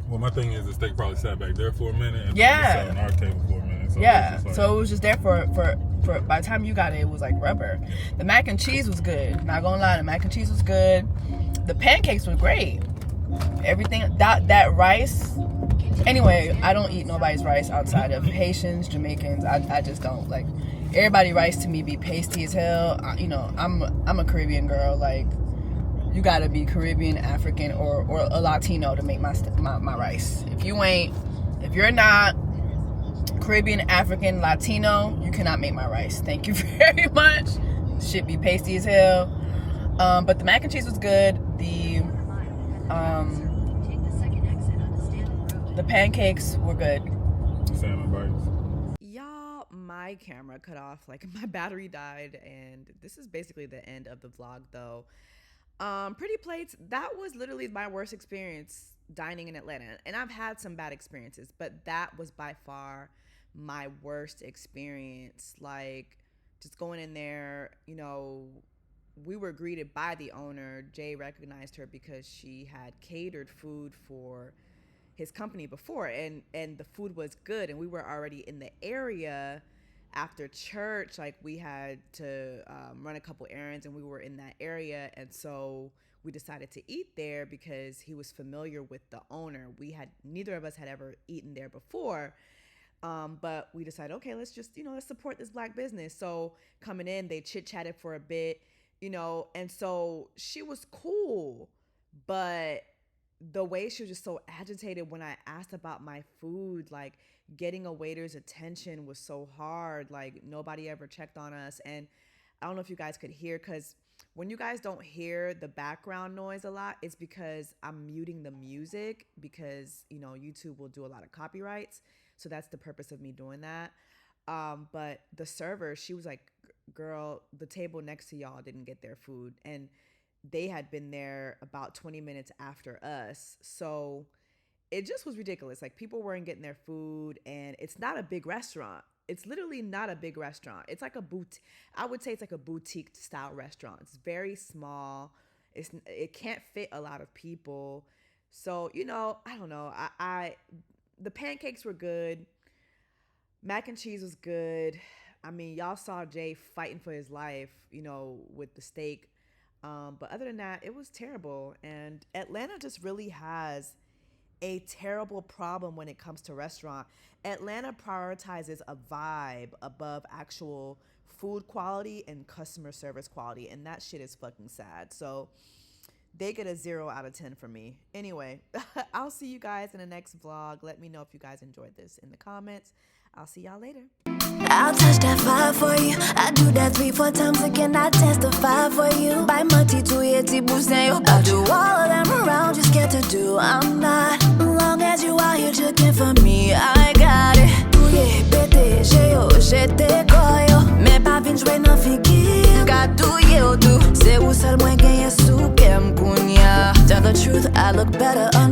Well, my thing is the steak probably sat back there for a minute, and Yeah. then it sat on our table for a minute. So Yeah, it was just so it was just there for by the time you got it, it was like rubber. The mac and cheese was good. Not gonna lie, the mac and cheese was good. The pancakes were great. Everything that rice. Anyway, I don't eat nobody's rice outside of Haitians, Jamaicans. I just don't like. Everybody rice to me be pasty as hell. You know, I'm a Caribbean girl. Like, you gotta be Caribbean, African, or a Latino to make my rice. If you're not Caribbean, African, Latino, you cannot make my rice. Thank you very much. Shit be pasty as hell. But the mac and cheese was good. The pancakes were good. Salmon bites. Y'all, my camera cut off. Like, my battery died, and this is basically the end of the vlog, though. Pretty Plates, that was literally my worst experience dining in Atlanta. And I've had some bad experiences, but that was by far my worst experience. Like, just going in there, you know, we were greeted by the owner. Jay recognized her because she had catered food for his company before, and the food was good, and we were already in the area after church. Like, we had to run a couple errands, and we were in that area, and so we decided to eat there because he was familiar with the owner. Neither of us had ever eaten there before, but we decided, okay, let's just, you know, let's support this Black business. So coming in, they chit-chatted for a bit, you know, and so she was cool, but the way she was just so agitated when I asked about my food, like, getting a waiter's attention was so hard. Like, nobody ever checked on us. And I don't know if you guys could hear, because when you guys don't hear the background noise a lot, it's because I'm muting the music, because, you know, YouTube will do a lot of copyrights. So that's the purpose of me doing that. But the server, she was like, girl, the table next to y'all didn't get their food. And they had been there about 20 minutes after us. So it just was ridiculous. Like, people weren't getting their food, and it's not a big restaurant. It's literally not a big restaurant. It's like a boutique. I would say it's like a boutique style restaurant. It's very small. It can't fit a lot of people. So, you know, I don't know. The pancakes were good. Mac and cheese was good. I mean, y'all saw Jay fighting for his life, you know, with the steak. But other than that, it was terrible. And Atlanta just really has a terrible problem when it comes to restaurant. Atlanta prioritizes a vibe above actual food quality and customer service quality. And that shit is fucking sad. So they get a 0 out of 10 from me. Anyway, I'll see you guys in the next vlog. Let me know if you guys enjoyed this in the comments. I'll see y'all later. I'll touch that 5 for you. I do that 3-4 times again. I testify for you. By my I do all of them around. Just get to do. I'm not. As long as you out here looking for me, I got it. Touye, bete, jete, koyo. Me pa vin jwe nan figi. Ka touye ou do. Se ou sel mwen genye sou kem kounya. Tell the truth, I look better on